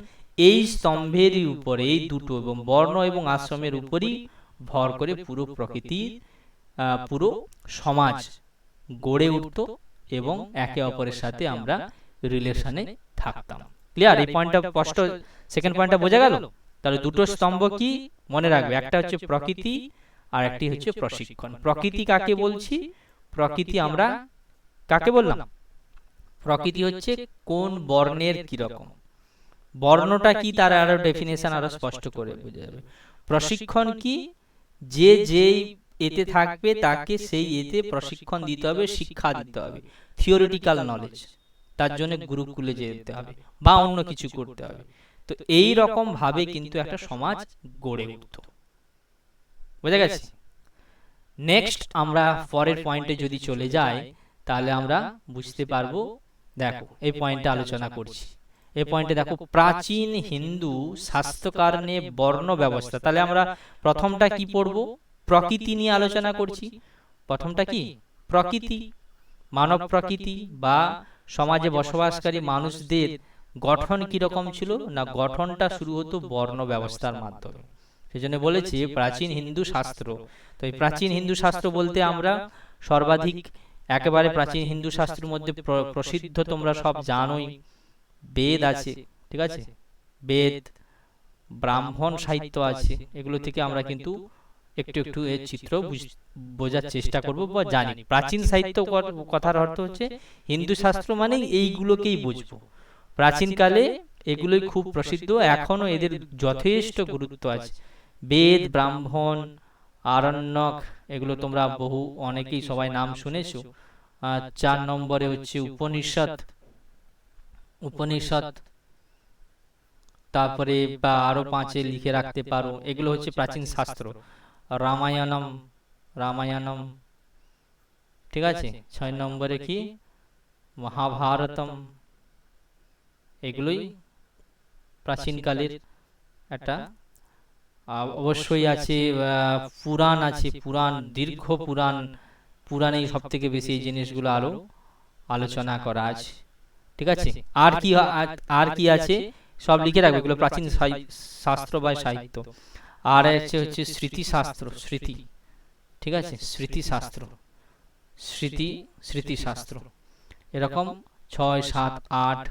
S1: এই স্তম্ভেরই উপরে, এই দুটো এবং বর্ণ এবং আশ্রমের উপরই ভর করে পুরো প্রকৃতির পুরো সমাজ গড়ে উঠত এবং একে অপরের সাথে আমরা রিলেশনে থাকতাম। ক্লিয়ার? এই পয়েন্টটা স্পষ্ট? সেকেন্ড পয়েন্টটা বোঝা গেল? তাহলে দুটো স্তম্ভ কি মনে রাখবে, একটা হচ্ছে প্রকৃতি আর একটি হচ্ছে প্রশিক্ষণ। প্রকৃতি কাকে বলছি? প্রকৃতি আমরা কাকে বললাম? প্রকৃতি হচ্ছে কোন বর্ণের কি রকম, বর্ণটা কি তার আরো ডেফিনেশন আরো স্পষ্ট করে বোঝা যাবে। প্রশিক্ষণ কি? যে যেই এতে থাকবে তাকে সেই এতে প্রশিক্ষণ দিতে হবে, শিক্ষা দিতে হবে, থিওরিটিক্যাল নলেজ, তার জন্য গুরুকুলে যেতে হবে বা অন্য কিছু করতে হবে। তো এই রকম ভাবে কিন্তু একটা সমাজ গড়ে উঠত। বোঝা গেছে? নেক্সট আমরা পরের পয়েন্টে যদি চলে যাই তাহলে আমরা বুঝতে পারবো। দেখো এই পয়েন্টে আলোচনা করছি, এই পয়েন্টে দেখো প্রাচীন হিন্দু শাস্ত্রকার নিয়ে বর্ণ ব্যবস্থা। তাহলে আমরা প্রথমটা কি পড়ব? প্রকৃতি নিয়ে আলোচনা করছি। প্রথমটা কি? প্রকৃতি, মানব প্রকৃতি বা সমাজে বসবাসকারী মানুষদের গঠন কিরকম ছিল না, গঠনটা শুরু হতো বর্ণ ব্যবস্থার মাধ্যমে। সেজন্য বলেছি প্রাচীন হিন্দু শাস্ত্র। তো এই প্রাচীন হিন্দু শাস্ত্র বলতে আমরা সর্বাধিক একেবারে প্রাচীন হিন্দু শাস্ত্রের মধ্যে প্রসিদ্ধ তোমরা সব জানোই, বেদ আছে, ঠিক আছে, বেদ, ব্রাহ্মণ সাহিত্য আছে। এগুলো থেকে আমরা কিন্তু একটু একটু এর চিত্র বোঝার চেষ্টা করব বা জানি। প্রাচীন সাহিত্য কথার অর্থ হচ্ছে হিন্দু শাস্ত্র মানে এইগুলোকেই বুঝবো। প্রাচীনকালে এগুলোই খুব প্রসিদ্ধ, এখনো এদের যথেষ্ট গুরুত্ব আছে। বেদ, ব্রাহ্মণ, আরণ্যক, এগুলো তোমরা বহু অনেকেই সবাই নাম শুনেছো। 4 নম্বরে হচ্ছে উপনিষদ, উপনিষদ, তারপরে বা আরো 5-এ লিখে রাখতে পারো, এগুলো হচ্ছে প্রাচীন শাস্ত্র। রামায়ণম, রামায়ণম, ঠিক আছে। 6 নম্বরে কি? মহাভারতম, এগুলোই প্রাচীনকালের একটা। অবশ্যই আছে পুরাণ আছে, পুরাণ, দীর্ঘ পুরাণ, পুরাণেই সব থেকে বেশি এই জিনিসগুলো আরো আলোচনা করা আছে, ঠিক আছে। আর কি আর কি আছে সব লিখে রাখবে, এগুলো প্রাচীন শাস্ত্র বা সাহিত্য। আর হচ্ছে স্মৃতি শাস্ত্র, স্মৃতি, ঠিক আছে, স্মৃতি শাস্ত্র, স্মৃতি, স্মৃতি শাস্ত্র, এরকম 6, 7, 8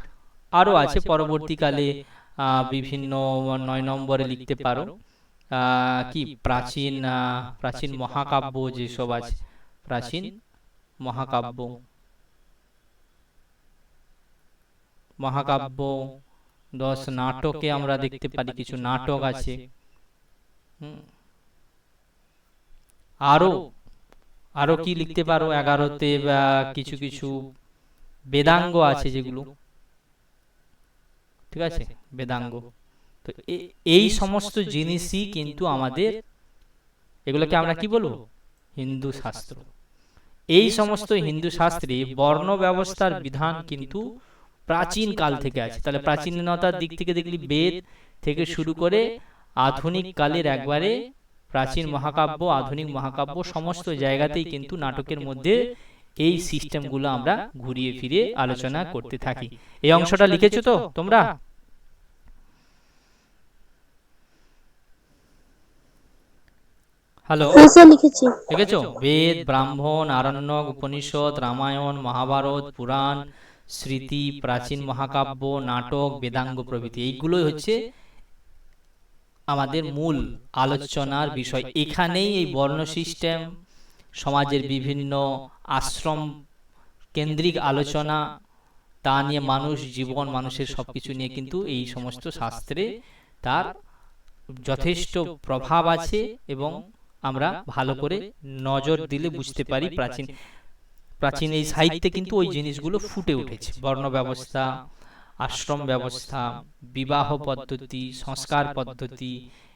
S1: আরো আছে। পরবর্তীকালে বিভিন্ন 9 নম্বরে লিখতে পারো কি প্রাচীন, প্রাচীন মহাকাব্য যেসব আছে, প্রাচীন মহাকাব্য, মহাকাব্য। 10 নাটকে আমরা দেখতে পারি, কিছু নাটক আছে। আরো আরো কি লিখতে পারো 11তে কিছু কিছু বেদাঙ্গ আছে যেগুলো, ঠিক আছে, বেদাঙ্গ। তো এই সমস্ত জিনিসই কিন্তু আমাদের, এগুলোকে আমরা কি বলবো? হিন্দু শাস্ত্র। এই সমস্ত হিন্দু শাস্ত্রে বর্ণ ব্যবস্থার বিধান কিন্তু প্রাচীন কাল থেকে আছে। তাহলে প্রাচীনতার দিক থেকে দেখলি বেদ থেকে শুরু করে আধুনিক কালের একবারে প্রাচীন মহাকাব্য, আধুনিক মহাকাব্য, সমস্ত জায়গাতেই কিন্তু নাটকের মধ্যে এই সিস্টেমগুলো আমরা ঘুরিয়ে ফিরে আলোচনা করতে থাকি। এই অংশটা লিখেছো তো তোমরা? হ্যালো,
S2: লিখেছি।
S1: লিখেছো? বেদ, ব্রাহ্মণ, আরণ্যক, উপনিষদ, রামায়ণ, মহাভারত, পুরাণ, স্মৃতি, প্রাচীন মহাকাব্য, নাটক, বেদাঙ্গ প্রভৃতি, এইগুলোই হচ্ছে আমাদের মূল আলোচনার বিষয়। এখানেই এই বর্ণ সিস্টেম, সমাজের বিভিন্ন আশ্রম কেন্দ্রিক আলোচনা, তা নিয়ে মানুষ জীবন, মানুষের সবকিছু নিয়ে কিন্তু এই সমস্ত শাস্ত্রে তার যথেষ্ট প্রভাব আছে এবং আমরা ভালো করে নজর দিলে বুঝতে পারি প্রাচীন প্রাচীন এই সাহিত্যে কিন্তু ওই জিনিসগুলো ফুটে উঠেছে। বর্ণ ব্যবস্থা, আশ্রম ব্যবস্থা, বিবাহ পদ্ধতি, সংস্কার পদ্ধতি,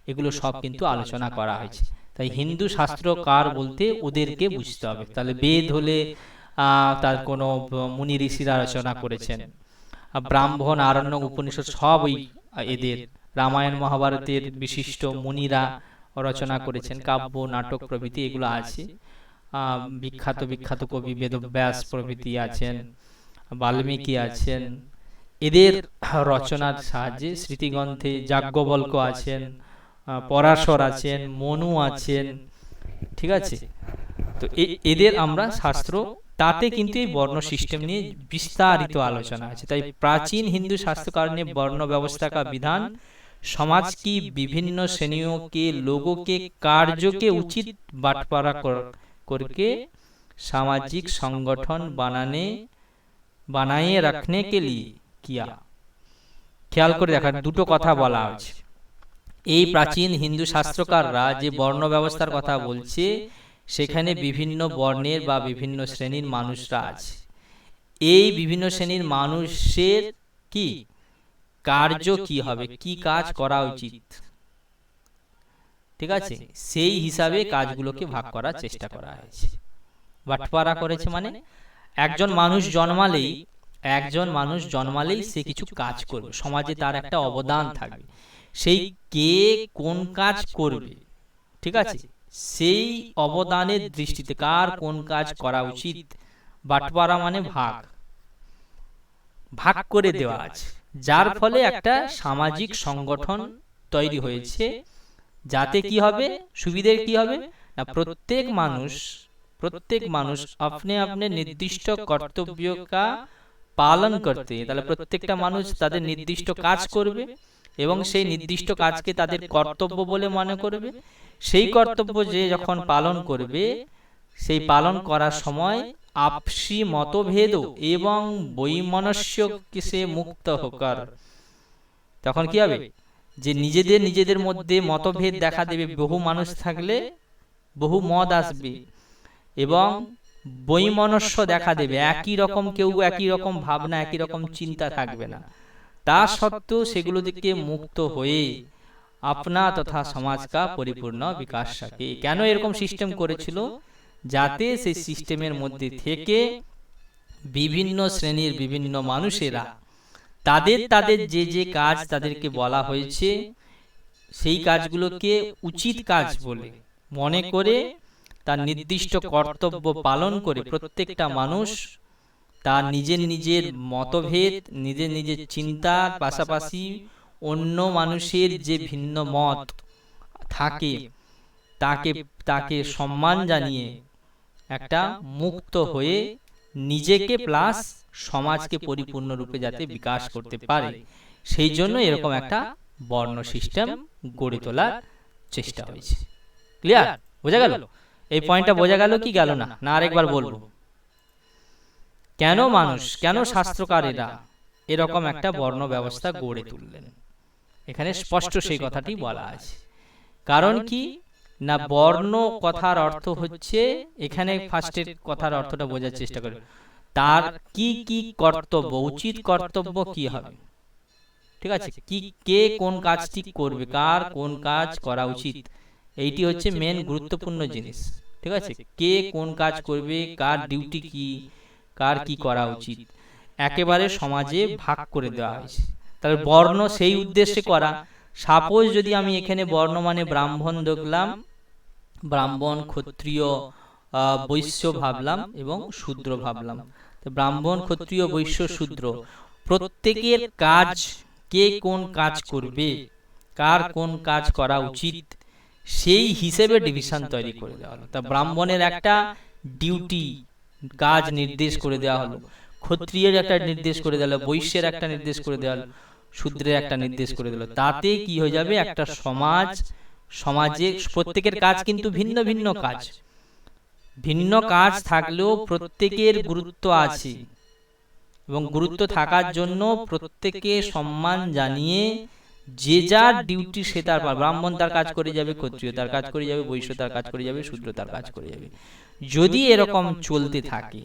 S1: এগুলো সব কিন্তু আলোচনা করা হয়েছে। তাই হিন্দু শাস্ত্রকার বলতে ওদেরকে বুঝতে হবে। তাহলে বেদ হলে তার কোনো মুনি ঋষিরা রচনা করেছেন, ব্রাহ্মণ, আরণ্যক, উপনিষদ সব ওই এদের, রামায়ণ মহাভারতের বিশিষ্ট মুনিরা রচনা করেছেন, কাব্য, নাটক প্রভৃতি এগুলো আছে। বিখ্যাত বিখ্যাত কবি বেদব্যাস প্রভৃতি আছেন, বাল্মীকি আছেন। এদের রচনার সাহায্যে স্মৃতিগ্রন্থে যাজ্ঞবল্ক্য আছেন, পরাশর আছেন, মনু আছেন, ঠিক আছে। তো এদের আমরা শাস্ত্র, তাতে কিন্তু এই বর্ণ সিস্টেম নিয়ে বিস্তারিত আলোচনা আছে। তাই প্রাচীন হিন্দু শাস্ত্রকার নিয়ে বর্ণ ব্যবস্থা কা বিধান समाज की विभिन्न श्रेणियों के लोगों के कार्यों के उचित बंटवारा करके सामाजिक संगठन बनाए रखने के लिए किया। খেয়াল করে দেখা দুটো কথা বলা আছে। এই প্রাচীন হিন্দু শাস্ত্রকাররা যে বর্ণ ব্যবস্থার কথা বলছে সেখানে বিভিন্ন বর্ণের বা বিভিন্ন শ্রেণীর মানুষরা আছে। এই বিভিন্ন শ্রেণীর মানুষের কি কার্য কি হবে, কি কাজ করা উচিত, ঠিক আছে, সেই হিসাবে কাজগুলোকে ভাগ করার চেষ্টা করা হয়েছে। বাটপারা করেছে মানে একজন মানুষ জন্মালেই সে কিছু কাজ করবে, সমাজে তার একটা অবদান থাকবে। সেই কে কোন কাজ করবে, ঠিক আছে, সেই অবদানের দৃষ্টিতে কার কোন কাজ করা উচিত, বাটপারা মানে ভাগ করে দেওয়া আছে, যার ফলে একটা সামাজিক সংগঠন তৈরি হয়েছে। যাতে কি হবে, সুবিধে কি হবে না, প্রত্যেক মানুষ अपने अपने নির্দিষ্ট কর্তব্য কা পালন করতে, তাহলে প্রত্যেকটা মানুষ তাদের নির্দিষ্ট কাজ করবে এবং সেই নির্দিষ্ট কাজকে তাদের কর্তব্য বলে মনে করবে। সেই কর্তব্য যে যখন পালন করবে, সেই পালন করার সময় আপসি মতভেদ এবং বৈমনস্যকে সে মুক্ত হোকার, তখন কি হবে যে নিজেদের মধ্যে মতভেদ দেখা দেবে। বহু মানুষ থাকলে বহু মত আসবে এবং বৈমনস্য দেখা দেবে, একই রকম কেউ একই রকম ভাবনা একই রকম চিন্তা থাকবে না। তা সত্ত্বেও সেগুলো থেকে মুক্ত হয়ে আপনা তথা সমাজ কা পরিপূর্ণ বিকাশ থাকে। কেন এরকম সিস্টেম করেছিল, যাতে সেই সিস্টেমের মধ্যে থেকে বিভিন্ন শ্রেণীর বিভিন্ন মানুষেরা তাদের যে কাজ তাদেরকে বলা হয়েছে সেই কাজগুলোকে উচিত কাজ বলে মনে করে তার নির্দিষ্ট কর্তব্য পালন করে প্রত্যেকটা মানুষ তার নিজের মতভেদ, নিজের চিন্তার পাশাপাশি অন্য মানুষের যে ভিন্ন মত থাকে তাকে সম্মান জানিয়ে একটা মুক্ত হয়ে নিজেকে প্লাস সমাজকে পরিপূর্ণরূপে যাতে বিকাশ করতে পারে, সেই জন্য এরকম একটা বর্ণ সিস্টেম গড়ে তোলার চেষ্টা হয়েছে। ক্লিয়ার? বোঝা গেল? এই পয়েন্টটা বোঝা গেল কি গেল না? না আরেকবার বলবো। কেন শাস্ত্রকারেরা এরকম একটা বর্ণ ব্যবস্থা গড়ে তুললেন, এখানে স্পষ্ট সেই কথাটি বলা আছে। কারণ কি না, বর্ণ কথার অর্থ হচ্ছে, এখানে ফার্স্টের কথার অর্থটা বোঝার চেষ্টা করে, তার কি কর্তব্য, উচিত কর্তব্য কি হবে, ঠিক আছে, কে কোন কাজটি করবে, কার কোন কাজ করা উচিত, এইটি হচ্ছে মেন গুরুত্বপূর্ণ জিনিস। ঠিক আছে, কে কোন কাজ করবে, কার ডিউটি কি, কার কি করা উচিত, একেবারে সমাজে ভাগ করে দেওয়া হয়েছে। তাহলে বর্ণ সেই উদ্দেশ্যে করা। সাপোজ যদি আমি এখানে বর্ণ মানে ব্রাহ্মণ দেখলাম, ব্রাহ্মণ, ক্ষত্রিয়, বৈশ্য ভাবলাম এবং শূদ্র ভাবলাম। ব্রাহ্মণ, ক্ষত্রিয়, বৈশ্য, শূদ্র প্রত্যেকের কাজ, কে কোন কাজ করবে, কার কোন কাজ করা উচিত, সেই হিসেবে ডিভিশন তৈরি করে দেওয়া হলো। তা ব্রাহ্মণের একটা ডিউটি, কাজ নির্দেশ করে দেওয়া হলো, ক্ষত্রিয়ের একটা নির্দেশ করে দেওয়া হলো, বৈশ্যের একটা নির্দেশ করে দেওয়া হলো, শূদ্রের একটা নির্দেশ করে দিল। তাতে কি হয়ে যাবে, একটা সমাজে প্রত্যেকের কাজ কিন্তু ভিন্ন ভিন্ন কাজ, ভিন্ন কাজ থাকলেও প্রত্যেকের গুরুত্ব আছে এবং গুরুত্ব থাকার জন্য প্রত্যেকে সম্মান জানিয়ে যে যার ডিউটি সে তার, ব্রাহ্মণ তার কাজ করে যাবে, ক্ষত্রিয় তার কাজ করে যাবে, বৈশ্য তার কাজ করে যাবে, শূদ্র তার কাজ করে যাবে। যদি এরকম চলতে থাকে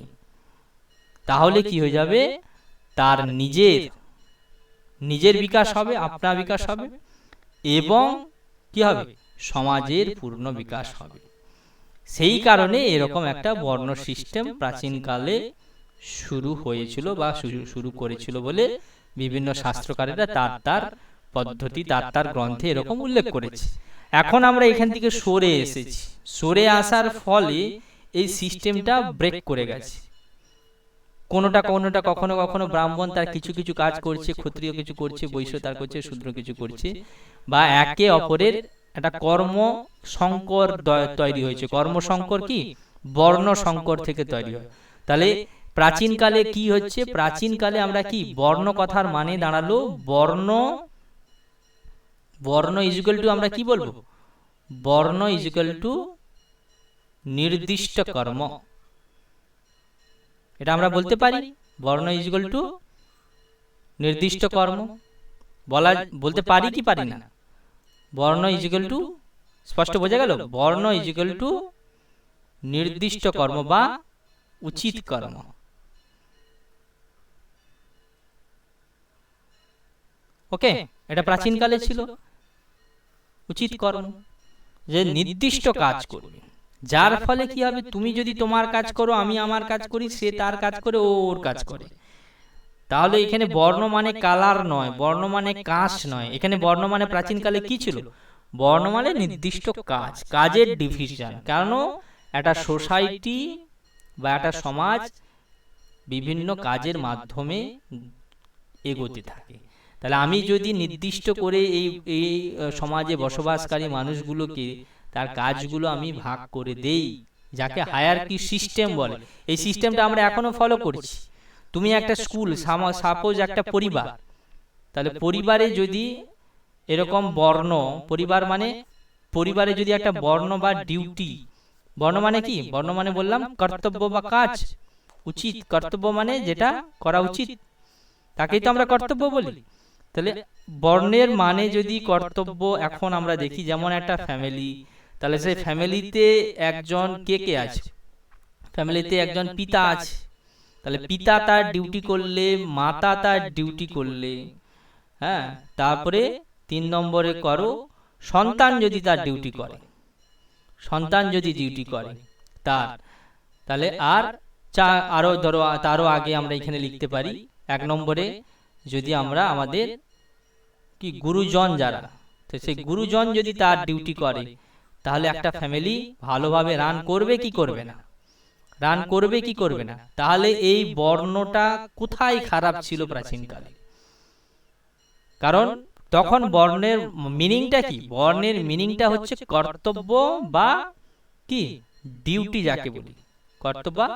S1: তাহলে কি হয়ে যাবে, তার নিজের বিকাশ হবে, আপনার বিকাশ হবে এবং কি হবে, সমাজের পূর্ণ বিকাশ হবে। সেই কারণে এরকম একটা বর্ণ সিস্টেম প্রাচীনকালে শুরু হয়েছিল বা শুরু করেছিল বলে বিভিন্ন শাস্ত্রকারেরা তার পদ্ধতি, তার গ্রন্থে এরকম উল্লেখ করেছে। এখন আমরা এখান থেকে সরে এসেছি, সরে আসার ফলে এই সিস্টেমটা ব্রেক করে গেছে। কোনোটা কখনো ব্রাহ্মণ তার কিছু কাজ করছে, ক্ষত্রিয় কিছু করছে, বৈশ্য তার করছে, শূদ্র কিছু করছে, বা একে অপরের একটা কর্ম সংকর তৈরি হয়েছে। কর্ম সংকর কি, বর্ণ সংকর থেকে তৈরি হয়। তাহলে প্রাচীনকালে কি হচ্ছে, প্রাচীনকালে আমরা কি, বর্ণ কথার মানে দাঁড়ালো বর্ণ ইজুকাল টু আমরা কি বলবো? বর্ণ ইজুকাল টু নির্দিষ্ট কর্ম, এটা আমরা বলতে পারি। বর্ণ ইজুকাল টু নির্দিষ্ট কর্ম বলতে পারি কি পারি না? বর্ণ ইজুকাল টু, স্পষ্ট বোঝা গেল? বর্ণ ইজুকাল টু নির্দিষ্ট কর্ম বা উচিত কর্ম। ওকে, এটা প্রাচীনকালে ছিল উচিত কর্ম, যে নির্দিষ্ট কাজ করবে, যার ফলে কি হবে, তুমি যদি তোমার কাজ করো, আমি আমার কাজ করি, সে তার কাজ করে, ও ওর কাজ করে। তাহলে এখানে বর্ণ মানে কালার নয়, বর্ণ মানে কাস্ট নয়, এখানে বর্ণ মানে প্রাচীনকালে কি ছিল? বর্ণ মানে নির্দিষ্ট কাজ, কাজের ডিভিশন। কারণ একটা সোসাইটি বা একটা সমাজ বিভিন্ন কাজের মাধ্যমে এগোতে থাকে। তাহলে আমি যদি নির্দিষ্ট করে এই এই সমাজে বসবাসকারী মানুষগুলোকে তার কাজগুলো আমি ভাগ করে দেই, যাকে হায়ারকি সিস্টেম বলে, এই সিস্টেমটা আমরা এখনো ফলো করছি। তুমি একটা স্কুল, সাপোজ একটা পরিবার, তাহলে পরিবারে যদি এরকম বর্ণ, পরিবার মানে পরিবারে যদি একটা বর্ণ বা ডিউটি, বর্ণ মানে কি? বর্ণ মানে বললাম কর্তব্য বা কাজ, উচিত। কর্তব্য মানে যেটা করা উচিত, তাকেই তো আমরা কর্তব্য বলি। তাহলে বর্ণের মানে যদি কর্তব্য, এখন আমরা দেখি যেমন একটা ফ্যামিলি, তাহলে সেই ফ্যামিলিতে একজন কে কে আছে? ফ্যামিলিতে একজন পিতা আছে, তাহলে পিতা তার ডিউটি করলে, মাতা তার ডিউটি করলে, হ্যাঁ, তারপরে 3 নম্বরে করো সন্তান যদি তার ডিউটি করে, সন্তান যদি ডিউটি করে তার, তাহলে আর আরো ধরো তারও আগে আমরা এখানে লিখতে পারি 1 নম্বরে যদি আমরা আমাদের কি গুরুজন যারা, তো সেই গুরুজন যদি তার ডিউটি করে, তাহলে একটা ফ্যামিলি ভালোভাবে রান করবে কি করবে না? রান করবে কি করবে না? তাহলে এই বর্ণটা কোথায় খারাপ ছিল প্রাচীনকালে? কারণ তখন বর্ণের মিনিংটা কি? বর্ণের মিনিংটা হচ্ছে কর্তব্য বা কি ডিউটি যাকে বলি, কর্তব্য বা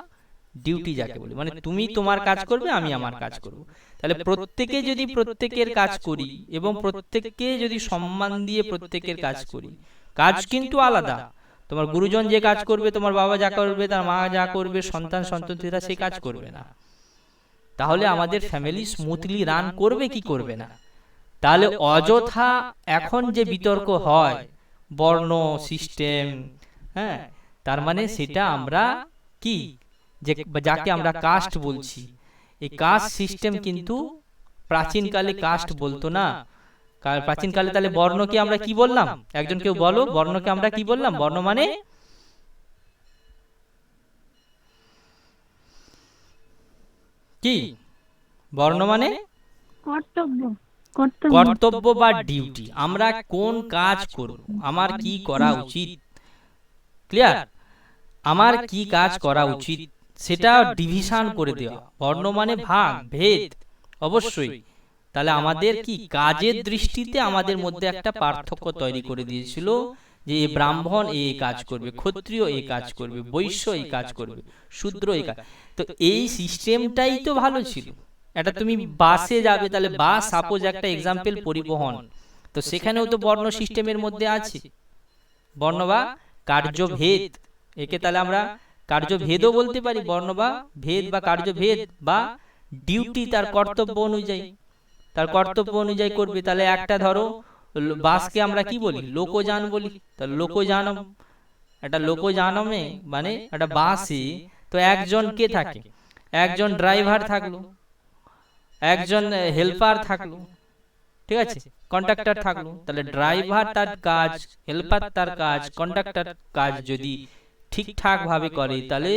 S1: ডিউটি যাকে বলি, মানে তুমি তোমার কাজ করবে, আমি আমার কাজ করব। তাহলে প্রত্যেকে যদি প্রত্যেকের কাজ করি এবং প্রত্যেককে যদি সম্মান দিয়ে প্রত্যেকের কাজ করি, কাজ কিন্তু আলাদা। তোমার গুরুজন যে কাজ করবে, তোমার বাবা যা করবে, তার মা যা করবে, সন্তান সন্ততিরা সেই কাজ করবে না। তাহলে আমাদের ফ্যামিলি স্মুথলি রান করবে কি করবে না? তাহলে অযথা এখন যে বিতর্ক হয় বর্ণ সিস্টেম, হ্যাঁ, তার মানে সেটা আমরা কি, যে যাকে আমরা কাস্ট বলছি, এই কাস্ট সিস্টেম কিন্তু প্রাচীনকালে কাস্ট বলতো না। প্রাচীনকালে তাহলে বর্ণকে আমরা কি বললাম? একজন কেউ বলো, বর্ণকে আমরা কি বললাম? বর্ণ মানে কি? বর্ণ মানে
S2: কর্তব্য, কর্তব্য।
S1: কর্তব্য বা ডিউটি, আমরা কোন কাজ করব, আমার কি করা উচিত, ক্লিয়ার? আমার কি কাজ করা উচিত সেটা ডিভিশন করে দেওয়া। বর্ণ মানে ভাগ, ভেদ, অবশ্যই। তাহলে আমাদের কি কাজের দৃষ্টিতে আমাদের মধ্যে একটা পার্থক্য তৈরি করে দিয়েছিল, যে এই ব্রাহ্মণ এই কাজ করবে, ক্ষত্রিয় এই কাজ করবে, বৈশ্য এই কাজ করবে, শূদ্র এই কাজ। তো এই সিস্টেমটাই তো ভালো ছিল। এটা তুমি বাসে যাবে, তাহলে বাস সাপোজ একটা এক্সাম্পল পরিবহন, তো সেখানেও তো বর্ণ সিস্টেমের মধ্যে আছে বর্ণ বা কার্যভেদ। একে তাহলে আমরা কার্যভেদও বলতে পারি, বর্ণ বা ভেদ বা কার্যভেদ বা ডিউটি, তার কর্তব্য অনুযায়ী, তার কর্তব্য অনুযায়ী করবে। তাহলে একটা ধরো বাসকে আমরা কি বলি? লোকযান বলি। তাহলে লোকযানম, একটা লোকযানমে মানে একটা বাসে তো একজন কে থাকে? একজন ড্রাইভার থাকলো, একজন হেল্পার থাকলো, ঠিক আছে, কন্ডাক্টর থাকলো। তাহলে ড্রাইভার তার কাজ, হেল্পার তার কাজ, কন্ডাক্টর কাজ যদি ঠিকঠাক ভাবে করে, তাহলে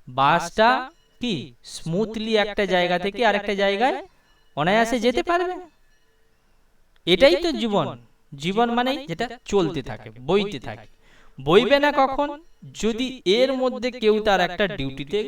S1: বাসটা কি স্মুথলি একটা জায়গা থেকে আরেকটা জায়গায় অনায়াসে যেতে পারবে। এটাই তো জীবন। জীবন মানে যেটা চলতে থাকে, বইতে থাকে। বইবে না কখন? যদি এর মধ্যে কেউ তার একটা ডিউটিতে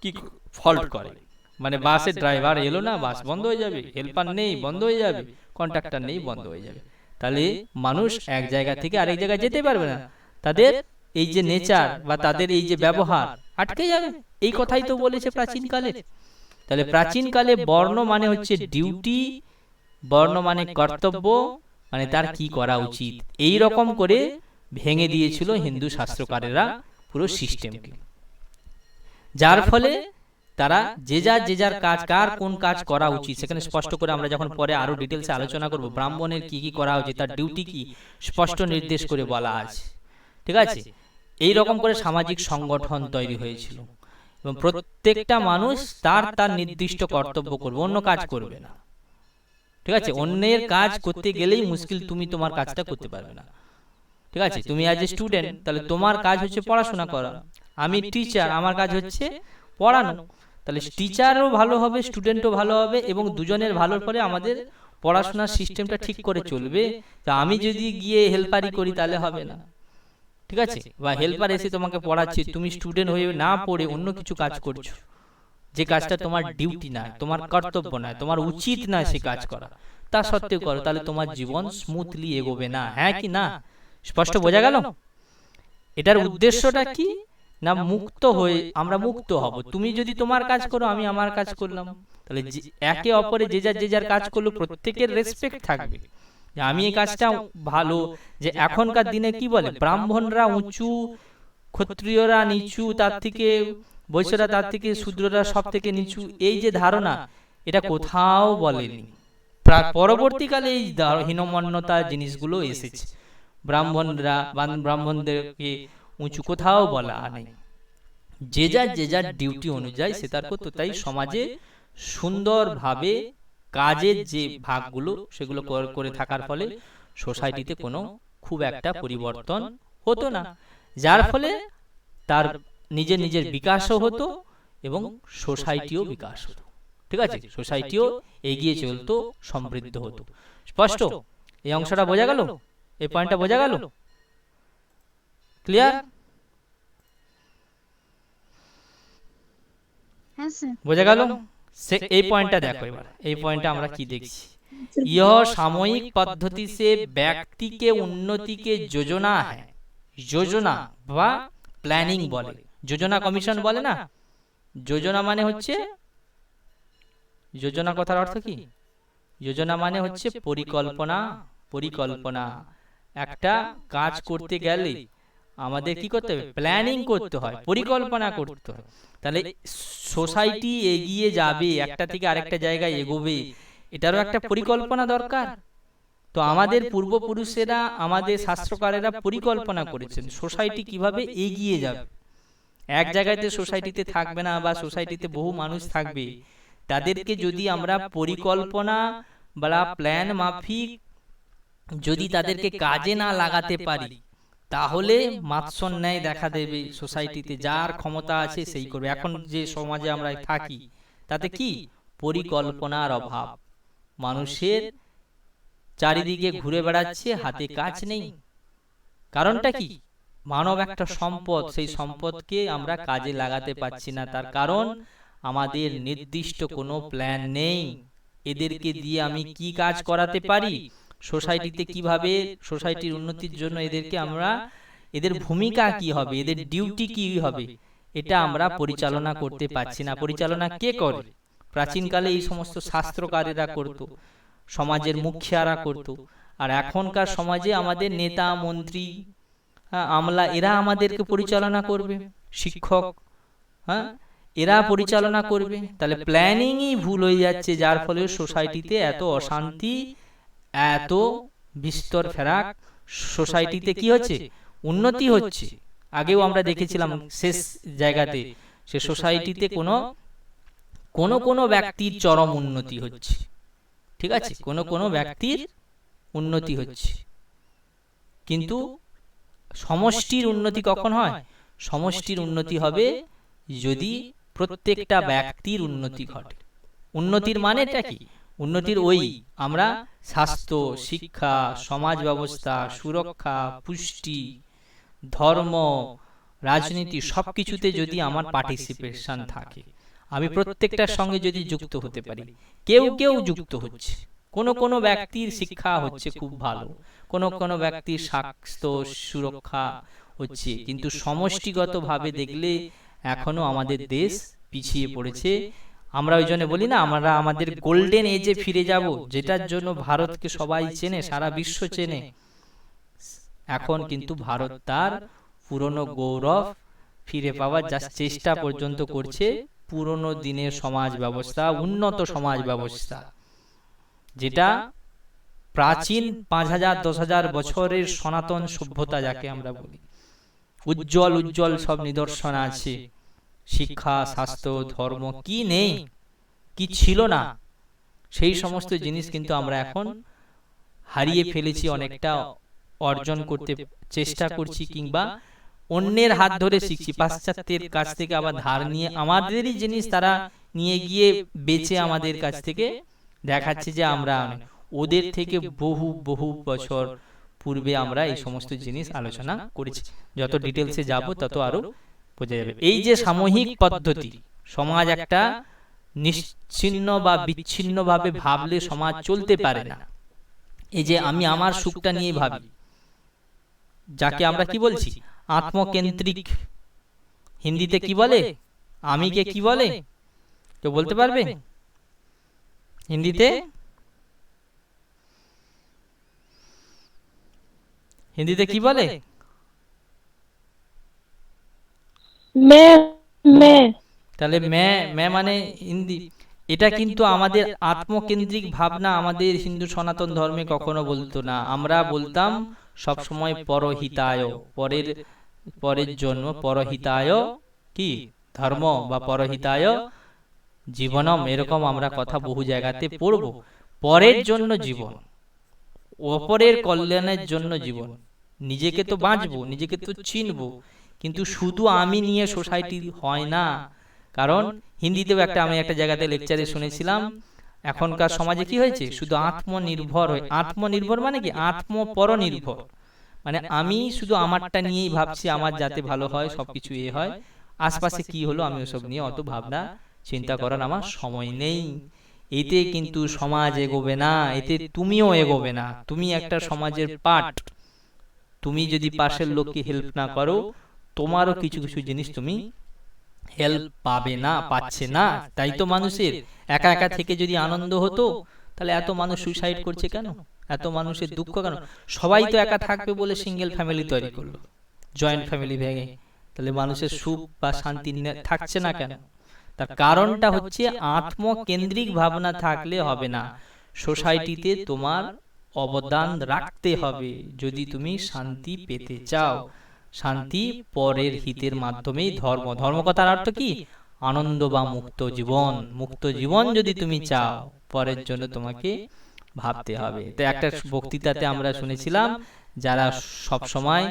S1: কি ফল্ট করে, মানে বাসের ড্রাইভার এলো না, বাস বন্ধ হয়ে যাবে, হেল্পার নেই, বন্ধ হয়ে যাবে, কন্ট্রাক্টর নেই, বন্ধ হয়ে যাবে। তাহলে মানুষ এক জায়গা থেকে আরেক জায়গায় যেতে পারবে না, তাদের এই যে নেচার বা তাদের এই যে ব্যবহার আটকে যাবে। এই কথাই তো বলেছে প্রাচীনকালে। তাহলে প্রাচীনকালে বর্ণ মানে হচ্ছে ডিউটি, বর্ণ মানে কর্তব্য, মানে তার কি করা উচিত, এই রকম করে ভেঙে দিয়েছিল হিন্দু শাস্ত্রকারেরা পুরো সিস্টেমকে। যার ফলে তারা যে যার কাজ, কার কোন কাজ করা উচিত সেখানে স্পষ্ট করে, আমরা যখন পরে আরো ডিটেলসে আলোচনা করব, ব্রাহ্মণের কি কি করা উচিত, তার ডিউটি কি, স্পষ্ট নির্দেশ করে বলা আছে। ঠিক আছে, এই রকম করে সামাজিক সংগঠন তৈরি হয়েছিল এবং প্রত্যেকটা মানুষ তার তার নির্দিষ্ট কর্তব্য করবে, অন্য কাজ করবে না। ঠিক আছে, অন্যের কাজ করতে গেলেই মুশকিল, তুমি তোমার কাজটা করতে পারবে না। ঠিক আছে, তুমি অ্যাজ এ স্টুডেন্ট, তাহলে তোমার কাজ হচ্ছে পড়াশোনা করা। আমি টিচার, আমার কাজ হচ্ছে পড়ানো। তাহলে টিচারও ভালো হবে, স্টুডেন্টও ভালো হবে, এবং দুজনের ভালোর পরে আমাদের পড়াশোনার সিস্টেমটা ঠিক করে চলবে। তা আমি যদি গিয়ে হেল্পারি করি তাহলে হবে না। ঠিক আছে, বা হেল্পার এসে তোমাকে পড়াচ্ছে, তুমি স্টুডেন্ট হয়ে না পড়ে অন্য কিছু কাজ করছো, যে কাজটা তোমার ডিউটি না, তোমার কর্তব্য না, তোমার উচিত না সে কাজ করা, তা সত্ত্বেও করো, তাহলে তোমার জীবন স্মুথলি এগোবে না। হ্যাঁ কি না? স্পষ্ট বোঝা গেল? এটার উদ্দেশ্যটা কি না, মুক্ত হয়ে আমরা মুক্ত হব। তুমি যদি তোমার কাজ করো, আমি আমার কাজ করলাম, তাহলে একে অপরে যে যার কাজ করলো, প্রত্যেকের রেসপেক্ট থাকবে যে আমি এই কাজটা ভালো। যে এখনকার দিনে কি বলে, ব্রাহ্মণরা উঁচু, ক্ষত্রিয়রা নিচু, তার থেকে বৈশ্যরা, তার থেকে শূদ্ররা সব থেকে নিচু, এই যে ধারণা, এটা কোথাও বলেনি। পরবর্তীকালে এই হীনমন্যতা জিনিসগুলো এসেছে। ব্রাহ্মণদেরকে উঁচু কোথাও বলা নেই। যে যার ডিউটি অনুযায়ী সে তার করতো। তাই সমাজে সুন্দরভাবে কাজের যে ভাগগুলো সেগুলো করে থাকার ফলে সোসাইটিতে কোনো খুব একটা পরিবর্তন হতো না, যার ফলে তার নিজের বিকাশও হতো এবং সোসাইটিও বিকাশ হতো। ঠিক আছে, সোসাইটিও এগিয়ে চলতো, সমৃদ্ধ হতো। স্পষ্ট? এই অংশটা বোঝা গেল? এই পয়েন্টটা বোঝা গেল? ক্লিয়ার?
S2: হ্যাঁ স্যার।
S1: বোঝা গেল? এই পয়েন্টটা দেখো। এবার এই পয়েন্টটা আমরা কি দেখছি, यह सामयिक पद्धति से व्यक्ति के उन्नति के योजना है। योजना বা প্ল্যানিং বলে, যোজনা কমিশন বলে না। যোজনা মানে হচ্ছে, যোজনা কথার অর্থ কি? যোজনা মানে হচ্ছে পরিকল্পনা। পরিকল্পনা, একটা কাজ করতে গেলে আমাদের কি করতে হবে? প্ল্যানিং করতে হয়, পরিকল্পনা করতে হয়। তাহলে সোসাইটি এগিয়ে যাবে, একটা থেকে আরেকটা জায়গায় এগোবে, এটারও একটা পরিকল্পনা দরকার। তো আমাদের পূর্বপুরুষেরা, আমাদের শাস্ত্রকারেরা পরিকল্পনা করেছেন সোসাইটি কিভাবে এগিয়ে যাবে। এক জায়গাতে সোসাইটিতে থাকবে না, বা সোসাইটিতে বহু মানুষ থাকবে, তাদেরকে যদি আমরা পরিকল্পনা বা প্ল্যান মাফিক যদি তাদেরকে কাজে না লাগাতে পারি, তাহলে মাৎসন্যায় দেখা দেবে সোসাইটিতে। যার ক্ষমতা আছে সেই করবে। এখন যে সমাজে আমরা থাকি, তাতে কি পরিকল্পনার অভাব। মানুষের চারিদিকে ঘুরে বেড়াচ্ছে, হাতে কাজ নেই। কারণটা কি? মানব একটা সম্পদ, সেই সম্পদকে আমরা কাজে লাগাতে পারছি না। তার কারণ আমাদের নির্দিষ্ট কোনো প্ল্যান নেই। এদেরকে দিয়ে আমি কি কাজ করাতে পারি, সোসাইটিতে কিভাবে, সোসাইটির উন্নতির জন্য এদেরকে আমরা, এদের ভূমিকা কি হবে, এদের ডিউটি কি হবে, এটা আমরা পরিচালনা করতে পারছি না। পরিচালনা কে করে? প্রাচীনকালে এই সমস্ত শাস্ত্রকারেরা করত, সমাজের মুখিয়ারা করত। আর এখনকার সমাজে আমাদের নেতা, মন্ত্রী, আমলা, এরা আমাদেরকে পরিচালনা করবে। শিক্ষক, এরা পরিচালনা করবে। তাহলে প্ল্যানিংই ভুল হয়ে যাচ্ছে, যার ফলে সোসাইটিতে এত অশান্তি, এত বিস্তর ফেরাক। সোসাইটিতে কি হচ্ছে? উন্নতি হচ্ছে। আগেও আমরা দেখেছিলাম শেষ জায়গাতে, সে সোসাইটিতে কোনো ব্যক্তির চরম উন্নতি হচ্ছে। ঠিক আছে, কোনো ব্যক্তির উন্নতি হচ্ছে, কিন্তু সমষ্টির উন্নতি কখন হয়? সমষ্টির উন্নতি হবে যদি প্রত্যেকটা ব্যক্তির উন্নতি ঘটে। উন্নতির মানেটা কি? উন্নতির ওই আমরা স্বাস্থ্য, শিক্ষা, সমাজ ব্যবস্থা, সুরক্ষা, পুষ্টি, ধর্ম, রাজনীতি, সবকিছুতে যদি আমার পার্টিসিপেশন থাকে, আমি প্রত্যেকটার সঙ্গে যদি যুক্ত হতে পারি। কেউ যুক্ত হচ্ছে, কোনো ব্যক্তির শিক্ষা হচ্ছে খুব ভালো, কোনো ব্যক্তির স্বাস্থ্য সুরক্ষা হচ্ছে, কিন্তু সমষ্টিগতভাবে দেখলে এখনো আমাদের দেশ পিছিয়ে পড়েছে। আমরা ওই জন্য বলি না, আমরা আমাদের গোল্ডেন এজে ফিরে যাব, যেটার জন্য ভারতকে সবাই চেনে, সারা বিশ্ব চেনে। এখন কিন্তু ভারত তার পুরনো গৌরব ফিরে পাওয়ার যা চেষ্টা পর্যন্ত করছে। পুরনো দিনের সমাজ ব্যবস্থা, উন্নত সমাজ ব্যবস্থা, যেটা প্রাচীন 5000 10,000 বছরের সনাতন সভ্যতা যাকে আমরা বলি, উজ্জ্বল উজ্জ্বল সব নিদর্শন আছে। শিক্ষা, স্বাস্থ্য, ধর্ম কি নেই, কি ছিল না, সেই সমস্ত জিনিস কিন্তু আমরা এখন হারিয়ে ফেলেছি, অনেকটা অর্জন করতে চেষ্টা করছি, কিংবা অন্যের হাত ধরে শিখছি, পাশ্চাত্যের কাছ থেকে আবার ধার নিয়ে আমাদেরই জিনিস তারা নিয়ে গিয়ে বেচে আমাদের কাছ থেকে দেখাচ্ছে যে আমরা ওদের থেকে বহু বহু বছর পূর্বে আমরা এই সমস্ত জিনিস আলোচনা করেছি। যত ডিটেলসে যাব তত আরো বোঝা যাবে। এই যে সামূহিক পদ্ধতি, সমাজ একটা নিশ্চিন্ন বা বিচ্ছিন্ন ভাবে ভাবলে সমাজ চলতে পারে না। এই যে আমি আমার সুখটা নিয়ে ভাবি, যাকে আমরা কি বলছি, আত্মকেন্দ্রিক। হিন্দিতে কি বলে, আমিকে কি বলে, কেউ বলতে পারবে হিন্দিতে? হিন্দিতে কি বলে? তাহলে মে মানে হিন্দি। এটা কিন্তু আমাদের আত্মকেন্দ্রিক ভাবনা আমাদের হিন্দু সনাতন ধর্মে কখনো বলতো না। আমরা বলতাম সব সময় পরহিতায়, পরের পরের জন্য, পরহিতায় কি ধর্ম বা পরহিতায় জীবনম, এরকম আমরা কথা বহু জায়গাতে পড়ব। পরের জন্য জীবন, অপরের কল্যাণের জন্য জীবন। নিজেকে তো বাঁচবো, নিজেকে তো চিনবো, কিন্তু শুধু আমি নিয়ে সোসাইটি হয় না। কারণ হিন্দিতেও আমি একটা জায়গাতে লেকচারে শুনেছিলাম, এখনকার সমাজে কি হয়েছে, শুধু আত্মনির্ভর হয়। আত্মনির্ভর মানে কি, আত্মপরনির্ভর মানে আমি শুধু আমারটা নিয়েই ভাবছি, আমার যাতে ভালো হয়, সবকিছু হয়, আশপাশে কি হলো আমি ওসব নিয়ে অত ভাবনা চিন্তা করার আমার সময় নেই। এতে কিন্তু সমাজ এগোবে না, এতে তুমিও এগোবে না। তুমি একটা সমাজের পার্ট, তুমি যদি পাশের লোককে হেল্প না করো, তোমারও কিছু কিছু জিনিস তুমি হেল্প পাবে না, পাচ্ছে না। তাই তো মানুষের একা একা থেকে যদি আনন্দ হতো, তাহলে এত মানুষ সুইসাইড করছে কেন, এত মানুষের দুঃখ কেন? সবাই তো একা থাকবে বলে সিঙ্গেল ফ্যামিলি তৈরি করলো, জয়েন্ট ফ্যামিলি ভেঙে। তাহলে মানুষের সুখ বা শান্তি থাকছে না কেন? তার কারণটা হচ্ছে আত্মকেন্দ্রিক ভাবনা থাকলে হবে না। সোসাইটিতে তোমার অবদান রাখতে হবে যদি তুমি শান্তি পেতে চাও। শান্তি পরের হিতের মাধ্যমেই ধর্ম। ধর্ম কথার অর্থ কি, আনন্দ বা মুক্ত জীবন। মুক্ত জীবন যদি তুমি চাও, পরের জন্য তোমাকে ভাবতে হবে। তো একটা বক্তৃতাতে আমরা শুনেছিলাম, যারা সব সময়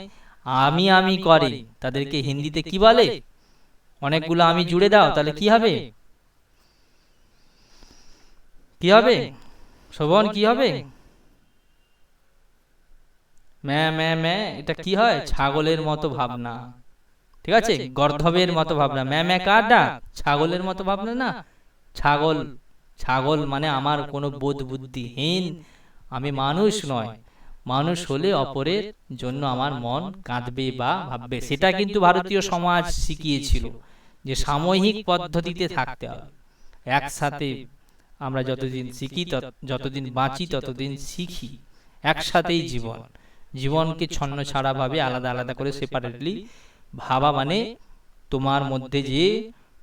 S1: আমি আমি করে, তাদেরকে হিন্দিতে কি বলে, অনেকগুলো আমি জুড়ে দাও, তাহলে কি হবে, কি হবে শোভন, কি হবে? ম্যা, এটা কি হয়, ছাগলের মতো ভাবনা। ঠিক আছে, গর্ধবের মতো ভাবনা। ম্যা কার ডাক, ছাগলের মতো ভাবনা না। ছাগল, ছাগল মানে আমার কোনো বোধ বুদ্ধিহীন, আমি মানুষ নয়। মানুষ হলে অপরের জন্য আমার মন কাঁদবে বা ভাববে। সেটা কিন্তু ভারতীয় সমাজ শিখিয়েছিল, যে সামূহিক পদ্ধতিতে থাকতে হবে একসাথে। আমরা যতদিন শিখি, যতদিন বাঁচি, ততদিন শিখি একসাথেই জীবন। জীবনকে ছন্ন ছাড়া ভাবে, আলাদা আলাদা করে সেপারেটলি ভাবা মানে তোমার মধ্যে যে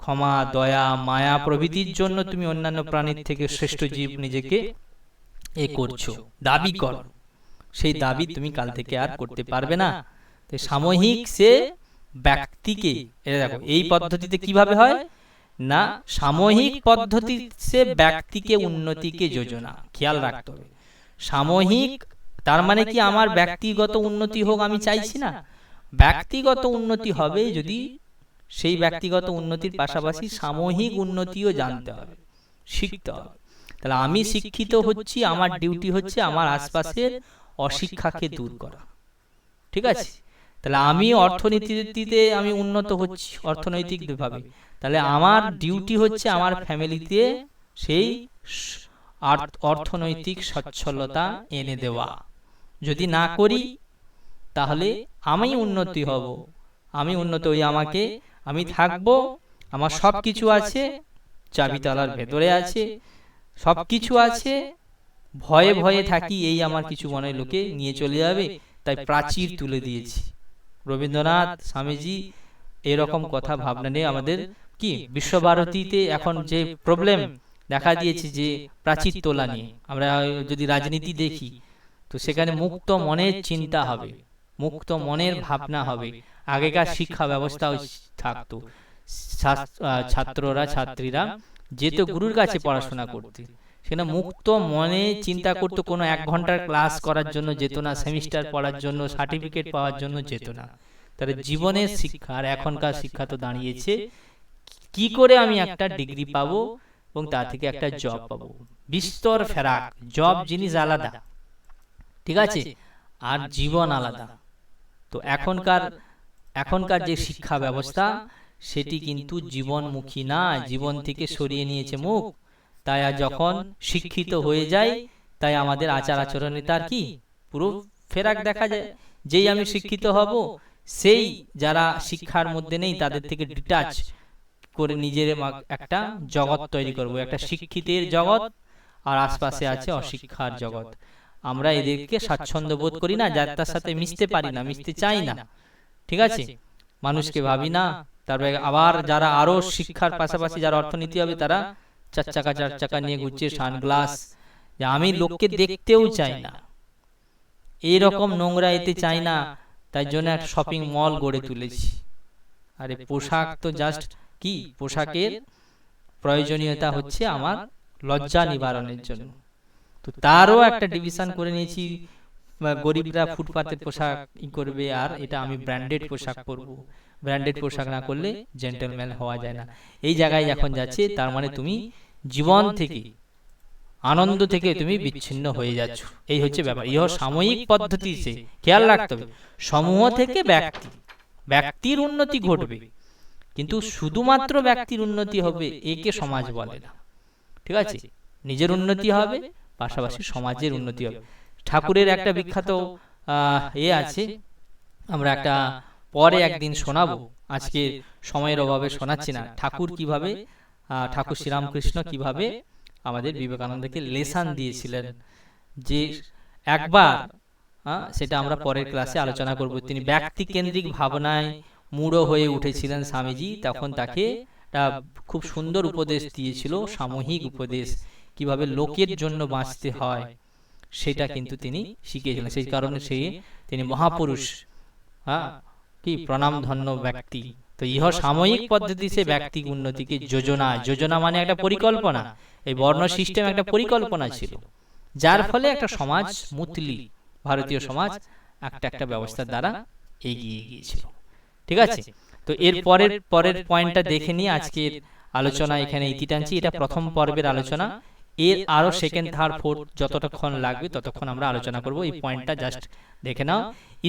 S1: ক্ষমা, দয়া, মায়া প্রভৃতির জন্য তুমি অন্যান্য প্রাণীর থেকে শ্রেষ্ঠ জীব নিজেকে করছো, দাবি করো, সেই দাবি তুমি কাল থেকে আর করতে পারবে না। তাই সামূহিক সে ব্যক্তিকে, দেখো এই পদ্ধতিতে কিভাবে হয় না, সামূহিক পদ্ধতি সে ব্যক্তিকে উন্নতিকে যোজনা, খেয়াল রাখতে হবে। সামূহিক তার মানে কি আমার ব্যক্তিগত উন্নতি হোক আমি চাইছি না। ব্যক্তিগত উন্নতি হবে যদি সেই ব্যক্তিগত উন্নতির পাশাপাশি সামূহিক উন্নতিও জানতে হবে, শিখতে হবে। তাহলে আমি শিক্ষিত হচ্ছি, আমার ডিউটি হচ্ছে আমার আশপাশের অশিক্ষাকে দূর করা। ঠিক আছে, তাহলে আমি অর্থনীতিতে আমি উন্নত হচ্ছি অর্থনৈতিক ভাবে, তাহলে আমার ডিউটি হচ্ছে আমার ফ্যামিলিতে সেই অর্থনৈতিক সচ্ছলতা এনে দেওয়া। যদি না করি তাহলে আমি উন্নতি হব, আমি উন্নত হই, আমি থাকবো, আমার সব কিছু আছে, চাবি তালার ভেতরে আছে, সবকিছু আছে, ভয়ে ভয়ে থাকি এই আমার কিছু মনে লোকে নিয়ে চলে যাবে, তাই প্রাচীর তুলে দিয়েছি। রবীন্দ্রনাথ, স্বামীজি এরকম কথা ভাবনা নিয়ে আমাদের কি বিশ্বভারতীতে এখন যে প্রবলেম দেখা দিয়েছে যে প্রাচীর তোলা নিয়ে, আমরা যদি রাজনীতি দেখি তো সেখানে মুক্ত মনের চিন্তা হবে, মুক্ত মনের ভাবনা হবে। আগেকার শিক্ষা ব্যবস্থাও থাকতো, ছাত্ররা ছাত্রীরা যেত গুরুর কাছে পড়াশোনা করতে, সেখানে মুক্ত মনে চিন্তা করতো, কোনো 1 ঘন্টার ক্লাস করার জন্য যেত না, সেমিস্টার পড়ার জন্য, সার্টিফিকেট পাওয়ার জন্য যেত না। তাহলে জীবনের শিক্ষা আর এখনকার শিক্ষা তো দাঁড়িয়েছে কি করে আমি একটা ডিগ্রি পাবো এবং তা থেকে একটা জব পাবো, বিস্তর ফেরাক। জব জিনিস আলাদা, ঠিক আছে, আর জীবন আলাদা। তো এখনকার এখনকার যে শিক্ষা ব্যবস্থা সেটি কিন্তু জীবনমুখী না, জীবন থেকে সরিয়ে নিয়েছে মুখ। তাই আর যখন শিক্ষিত হয়ে যায় তাই আমাদের আচার আচরণে তার কি পুরো ফেরাক দেখা যায়। যেই আমি শিক্ষিত হব, সেই যারা শিক্ষার মধ্যে নেই তাদের থেকে ডিটাচ করে নিজের একটা জগৎ তৈরি করব, একটা শিক্ষিতের জগৎ, আর আশপাশে আছে অশিক্ষার জগৎ। আমরা এদেরকে স্বাচ্ছন্দ্য বোধ করি না, যার তার সাথে মিশতে পারি না, মিশতে চাই না, ঠিক আছে, মানুষকে ভাবি না। তারপরে আবার যারা আরো শিক্ষার পাশাপাশি যারা অর্থনীতি হবে তারা 4 চাকা 4 চাকা নিয়ে ঘুরছে, সানগ্লাস, যে আমি লোককে দেখতেও চাই না, এইরকম নোংরা এতে চাই না, তাই জন্য একটা শপিং মল গড়ে তুলেছি। আরে পোশাক তো জাস্ট কি, পোশাকের প্রয়োজনীয়তা হচ্ছে আমার লজ্জা নিবারণের জন্য, তো তারও একটা ডিভিশন করে নিয়েছি। গরিবরা ফুটপাতের পোশাক করবে আর এটা আমি ব্র্যান্ডেড পোশাক পরবো, ব্র্যান্ডেড পোশাক না করলে জেন্টলম্যান হওয়া যায় না। এই জায়গায় এখন যাচ্ছে, তার মানে তুমি জীবন থেকে, আনন্দ থেকে তুমি বিচ্ছিন্ন হয়ে যাচ্ছ, এই হচ্ছে ব্যাপার। ইহ সাময়িক পদ্ধতি, সে খেয়াল রাখতে হবে। সমূহ থেকে ব্যক্তি, ব্যক্তির উন্নতি ঘটবে, কিন্তু শুধুমাত্র ব্যক্তির উন্নতি হবে একে সমাজ বলে না, ঠিক আছে। নিজের উন্নতি হবে, পাশাপাশি সমাজের উন্নতি হবে। ঠাকুরের একটা বিখ্যাত আছে, আমরা একটা পরে একদিন শোনাবো, আজকে সময়ের অভাবে শোনাচ্ছি না। ঠাকুর কিভাবে, ঠাকুর শ্রীরামকৃষ্ণ কিভাবে আমাদের বিবেকানন্দকে লেসন দিয়েছিলেন, যে একবার সেটা আমরা পরের ক্লাসে আলোচনা করব। তিনি ব্যক্তি কেন্দ্রিক ভাবনায় মূঢ় হয়ে উঠেছিলেন স্বামীজি, তখন তাকে একটা খুব সুন্দর উপদেশ দিয়েছিল, সামূহিক উপদেশ, কিভাবে লোকের জন্য বাঁচতে হয় সেটা কিন্তু তিনি শিখিয়েছিলেন। সেই কারণে তিনি মহাপুরুষ, কি প্রণাম ধন্য ব্যক্তি। তো ইহ সাময়িক পদ্ধতি সে ব্যক্তি উন্নতিকে যোজনা, যোজনা মানে একটা পরিকল্পনা, এই বর্ণ সিস্টেম একটা পরিকল্পনা ছিল, যার ফলে একটা সমাজ মুতলি, ভারতীয় সমাজ একটা একটা ব্যবস্থার দ্বারা এগিয়ে গিয়েছিল, ঠিক আছে। তো এর পরের পয়েন্টটা দেখে নিয়ে আজকের আলোচনা এখানে ইতি টানছি। এটা প্রথম পর্বের আলোচনা, এর আরো সেকেন্ড থার্ড ফোর্থ যতক্ষণ লাগবে ততক্ষণ আমরা আলোচনা করব। এই পয়েন্টটা জাস্ট দেখে নাও,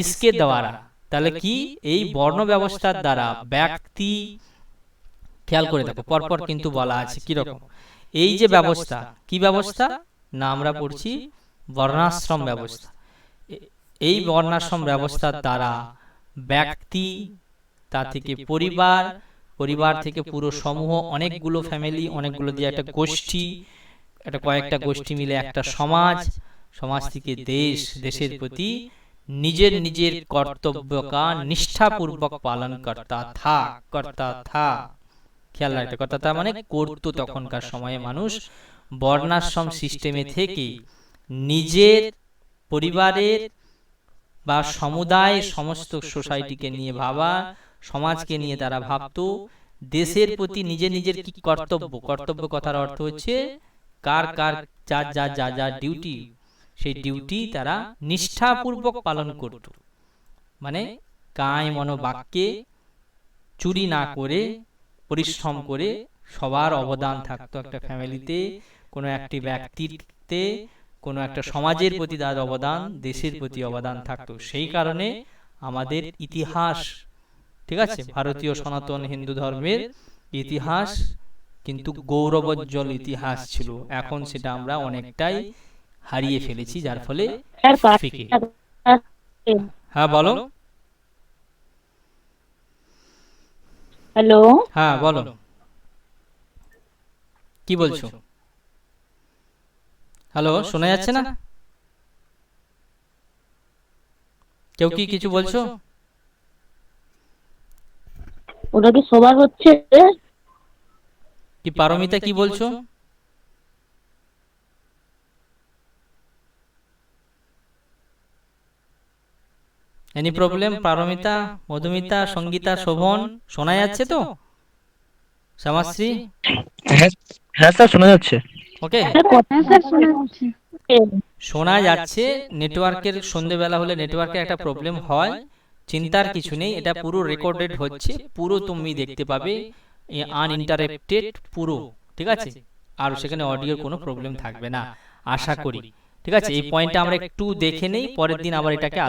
S1: ইসকে দ্বারা, তাহলে কি এই বর্ণ ব্যবস্থার দ্বারা ব্যক্তি, খেয়াল করে দেখো পরপর কিন্তু বলা আছে কিরকম। এই যে ব্যবস্থা, কি ব্যবস্থা না, আমরা পড়ছি বর্ণাশ্রম ব্যবস্থা। এই বর্ণাশ্রম ব্যবস্থার দ্বারা ব্যক্তি, তা থেকে পরিবার, পরিবার থেকে পুরো সমূহ, অনেকগুলো ফ্যামিলি, অনেকগুলো দিয়ে একটা গোষ্ঠী, একটা কয়েকটা গোষ্ঠী মিলে একটা সমাজ, সমাজ থেকে দেশ, দেশের প্রতি নিজের নিজের কর্তব্যকা নিষ্ঠাপূর্বক পালন করতা থা। খেয়াল রাখতে, করতা থা মানে করতো। তখনকার সময়ে মানুষ বর্ণাশ্রম সিস্টেমে থেকে নিজের পরিবারের বা সমুদায়, সমস্ত সোসাইটিকে নিয়ে ভাবা, সমাজকে নিয়ে তারা ভাবতো, দেশের প্রতি নিজের নিজের কি কর্তব্য, কর্তব্য কথার অর্থ হচ্ছে কার কার যা যা যা যা ডিউটি, সেই ডিউটি তারা নিষ্ঠাপূর্বক পালন করত। মানে কায় মনোবাক্যে চুরি না করে, পরিশ্রম করে সবার অবদান থাকতো একটা ফ্যামিলিতে, কোনো একটি ব্যক্তিতে, কোনো একটা সমাজের প্রতি তার অবদান, দেশের প্রতি অবদান থাকতো। সেই কারণে আমাদের ইতিহাস, ঠিক আছে, ভারতীয় সনাতন হিন্দু ধর্মের ইতিহাস কিন্তু গৌরবোজ্জ্বল ইতিহাস ছিল। এখন সেটা আমরা অনেকটাই হারিয়ে ফেলেছি, যার ফলে ফিকে। হ্যাঁ বলো।
S2: হ্যালো,
S1: হ্যাঁ বলো। কি বলছো? হ্যালো, শোনা যাচ্ছে না? কেউ কি কিছু বলছো?
S2: ওটা কি সবার হচ্ছে?
S1: কি পারমিতা কি বলছো? Any problem? পারমিতা, মধুমিতা, সঙ্গীতা, শোভন, শোনা যাচ্ছে তো? শ্যামাশ্রী?
S3: হ্যাঁ, হ্যাঁ স্যার শোনা যাচ্ছে।
S1: ওকে,
S2: হ্যাঁ স্যার শোনা যাচ্ছে।
S1: শোনা যাচ্ছে। নেটওয়ার্কের সন্ধ্যেবেলা হলে নেটওয়ার্কের একটা প্রবলেম হয়, চিন্তার কিছু নেই, এটা পুরো রেকর্ডেড হচ্ছে, পুরো তুমি দেখতে পাবে আনইন্টারাপ্টেড পুরো, ঠিক আছে? আর সেখানে অডিওর কোনো প্রবলেম থাকবে না আশা করি, ঠিক আছে? এই পয়েন্টটা আমরা একটু দেখে নেই, পরের দিন আবার এটাকে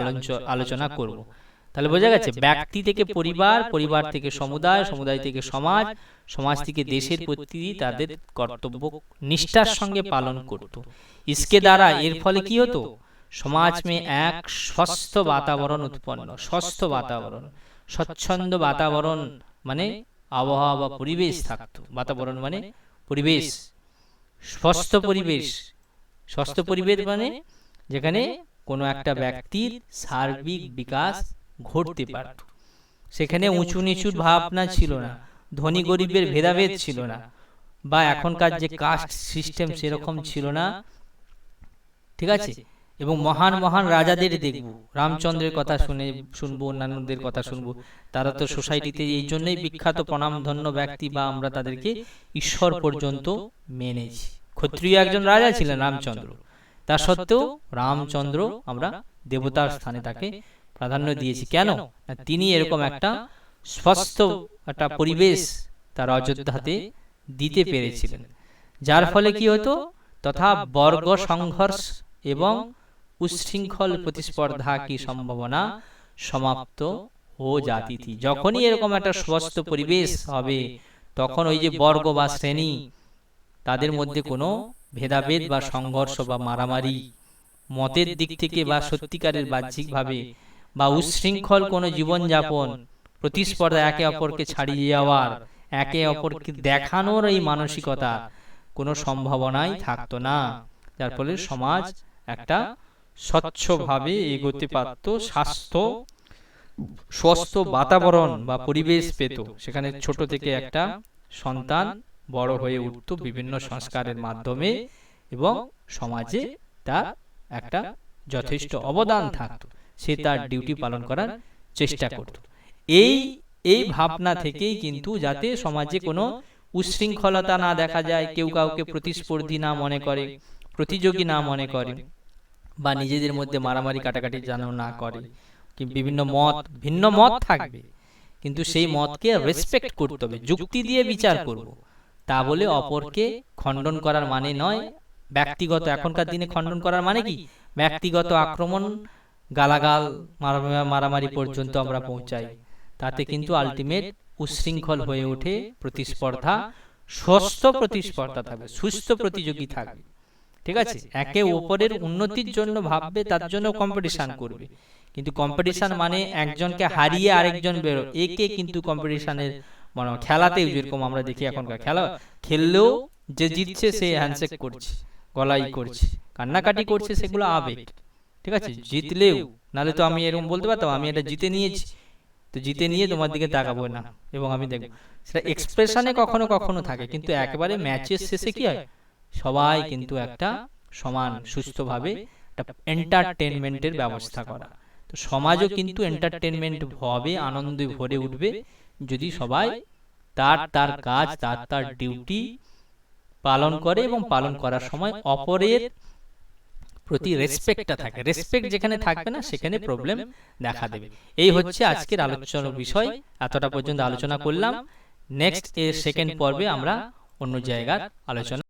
S1: আলোচনা করব। তাহলে বোঝা গেছে, ব্যক্তি থেকে পরিবার, পরিবার থেকে সমুদায়, সমুদায় থেকে সমাজ, সমাজ থেকে দেশের প্রতি তাদের কর্তব্য নিষ্ঠার সঙ্গে পালন করত। इसके দ্বারা এর ফলে কি হতো? সমাজ মে এক স্বস্থ বাতাবরণ উৎপন্ন, স্বস্থ বাতাবরণ, স্বচ্ছন্দ বাতাবরণ মানে আবহাওয়া বা পরিবেশ থাকতো। বাতাবরণ মানে পরিবেশ, স্বস্থ পরিবেশ। স্বস্থ পরিবেশ মানে যেখানে কোনো একটা ব্যক্তির সার্বিক বিকাশ ঘটতে পারত, সেখানে উঁচু নিচুর ভাবনা ছিল না, ধনী গরিবের ভেদাভেদ ছিল না, বা এখনকার যে কাস্ট সিস্টেম সেরকম ছিল না, ঠিক আছে? এবং মহান মহান রাজাদের দেখব, রামচন্দ্রের কথা শুনবো, অন্যান্যদের কথা শুনবো, তারা তো সোসাইটিতে এই জন্যই বিখ্যাত, প্রণামধন্য ব্যক্তি, বা আমরা তাদেরকে ঈশ্বর পর্যন্ত মেনেছি। ক্ষত্রিয় একজন রাজা ছিলেন রামচন্দ্র, তা সত্ত্বেও রামচন্দ্র আমরা দেবতার স্থানে তাকে প্রাধান্য দিয়েছি। কেন? না, তিনি এরকম একটা স্বস্থ একটা পরিবেশ তার অযোধ্যাতে দিতে পেরেছিলেন, যার ফলে কি হতো? তথা বর্গ সংঘর্ষ এবং উচ্ছৃঙ্খল প্রতিস্পর্ধা কি সম্ভাবনা সমাপ্ত ও জাতি থি। যখনই এরকম একটা স্বস্থ পরিবেশ হবে, তখন ওই যে বর্গ বা শ্রেণী, তাদের মধ্যে কোনো ভেদাভেদ বা সংঘর্ষ বা মারামারি মতের দিক থেকে বা সত্যিকারের বাহ্যিকভাবে বা উচ্ছৃঙ্খল কোনো জীবনযাপন, প্রতিস্পর্ধা, একে অপরকে ছাড়িয়ে যাওয়ার, একে অপরকে দেখানোর এই মানসিকতা কোনো সম্ভাবনাই থাকতো না, যার ফলে সমাজ একটা স্বচ্ছভাবে এগোতে পারত, সুস্থ বাতাবরণ বা পরিবেশ পেত। সেখানে ছোট থেকে একটা সন্তান বড় হয়ে উঠত বিভিন্ন সংস্কারের মাধ্যমে, এবং সমাজে তার একটা যথেষ্ট অবদান থাকত, সে তার ডিউটি পালন করার চেষ্টা করত। এই এই ভাবনা থেকেই কিন্তু, যাতে সমাজে কোনো উচ্ছৃঙ্খলতা না দেখা যায়, কেউ কাউকে প্রতিস্পর্ধী না মনে করে, প্রতিযোগী না মনে করে, বা নিজেদের মধ্যে মারামারি কাটাকাটি যেন না করে। বিভিন্ন ভিন্ন মত থাকবে, কিন্তু সেই মতকে রেসপেক্ট করতে হবে, যুক্তি দিয়ে বিচার করব, তা বলে অপরকে খণ্ডন করার মানে নয়। ব্যক্তিগত, এখনকার দিনে খণ্ডন করার মানে কি? ব্যক্তিগত আক্রমণ, গালাগাল, মারামারি পর্যন্ত আমরা পৌঁছাই, তাতে কিন্তু আলটিমেট উচ্ছৃঙ্খল হয়ে ওঠে প্রতিস্পর্ধা। সুস্থ প্রতিস্পর্ধা থাকবে, সুস্থ প্রতিযোগী থাকবে, ঠিক আছে? একে অপরের উন্নতির জন্য ভাববে, তার জন্য কম্পিটিশন করবে, কিন্তু কম্পিটিশন মানে একজনকে হারিয়ে আরেকজন বেরো, একে কিন্তু কম্পিটিশনের মানে খেলাতেও যেরকম আমরা দেখি, এখনকার খেলা খেললেও যে জিতছে সে হ্যান্ডশেক করছে, গলাই করছে, কান্নাকাটি করছে, সেগুলো আবেগ, ঠিক আছে? জিতলেও, নাহলে তো আমি এরকম বলতে পারতাম আমি এটা জিতে নিয়েছি, তো জিতে নিয়ে তোমার দিকে তাকাবো না এবং আমি দেখবো, সেটা এক্সপ্রেশনে কখনো কখনো থাকে, কিন্তু একেবারে ম্যাচের শেষে কি হয়? সবাই কিন্তু একটা সমান সুস্থভাবে একটা এন্টারটেনমেন্টের ব্যবস্থা করা। তো সমাজও কিন্তু এন্টারটেনমেন্ট হবে, আনন্দে ভরে উঠবে, যদি সবাই তার তার কাজ, তার তার ডিউটি পালন করে, এবং পালন করার সময় অপরের প্রতি রেসপেক্টটা থাকে। রেসপেক্ট যেখানে থাকবে না, সেখানে প্রবলেম দেখা দেবে। এই হচ্ছে আজকের আলোচনার বিষয়, এতটা পর্যন্ত আলোচনা করলাম। নেক্সট এর সেকেন্ড পর্বে আমরা অন্য জায়গার আলোচনা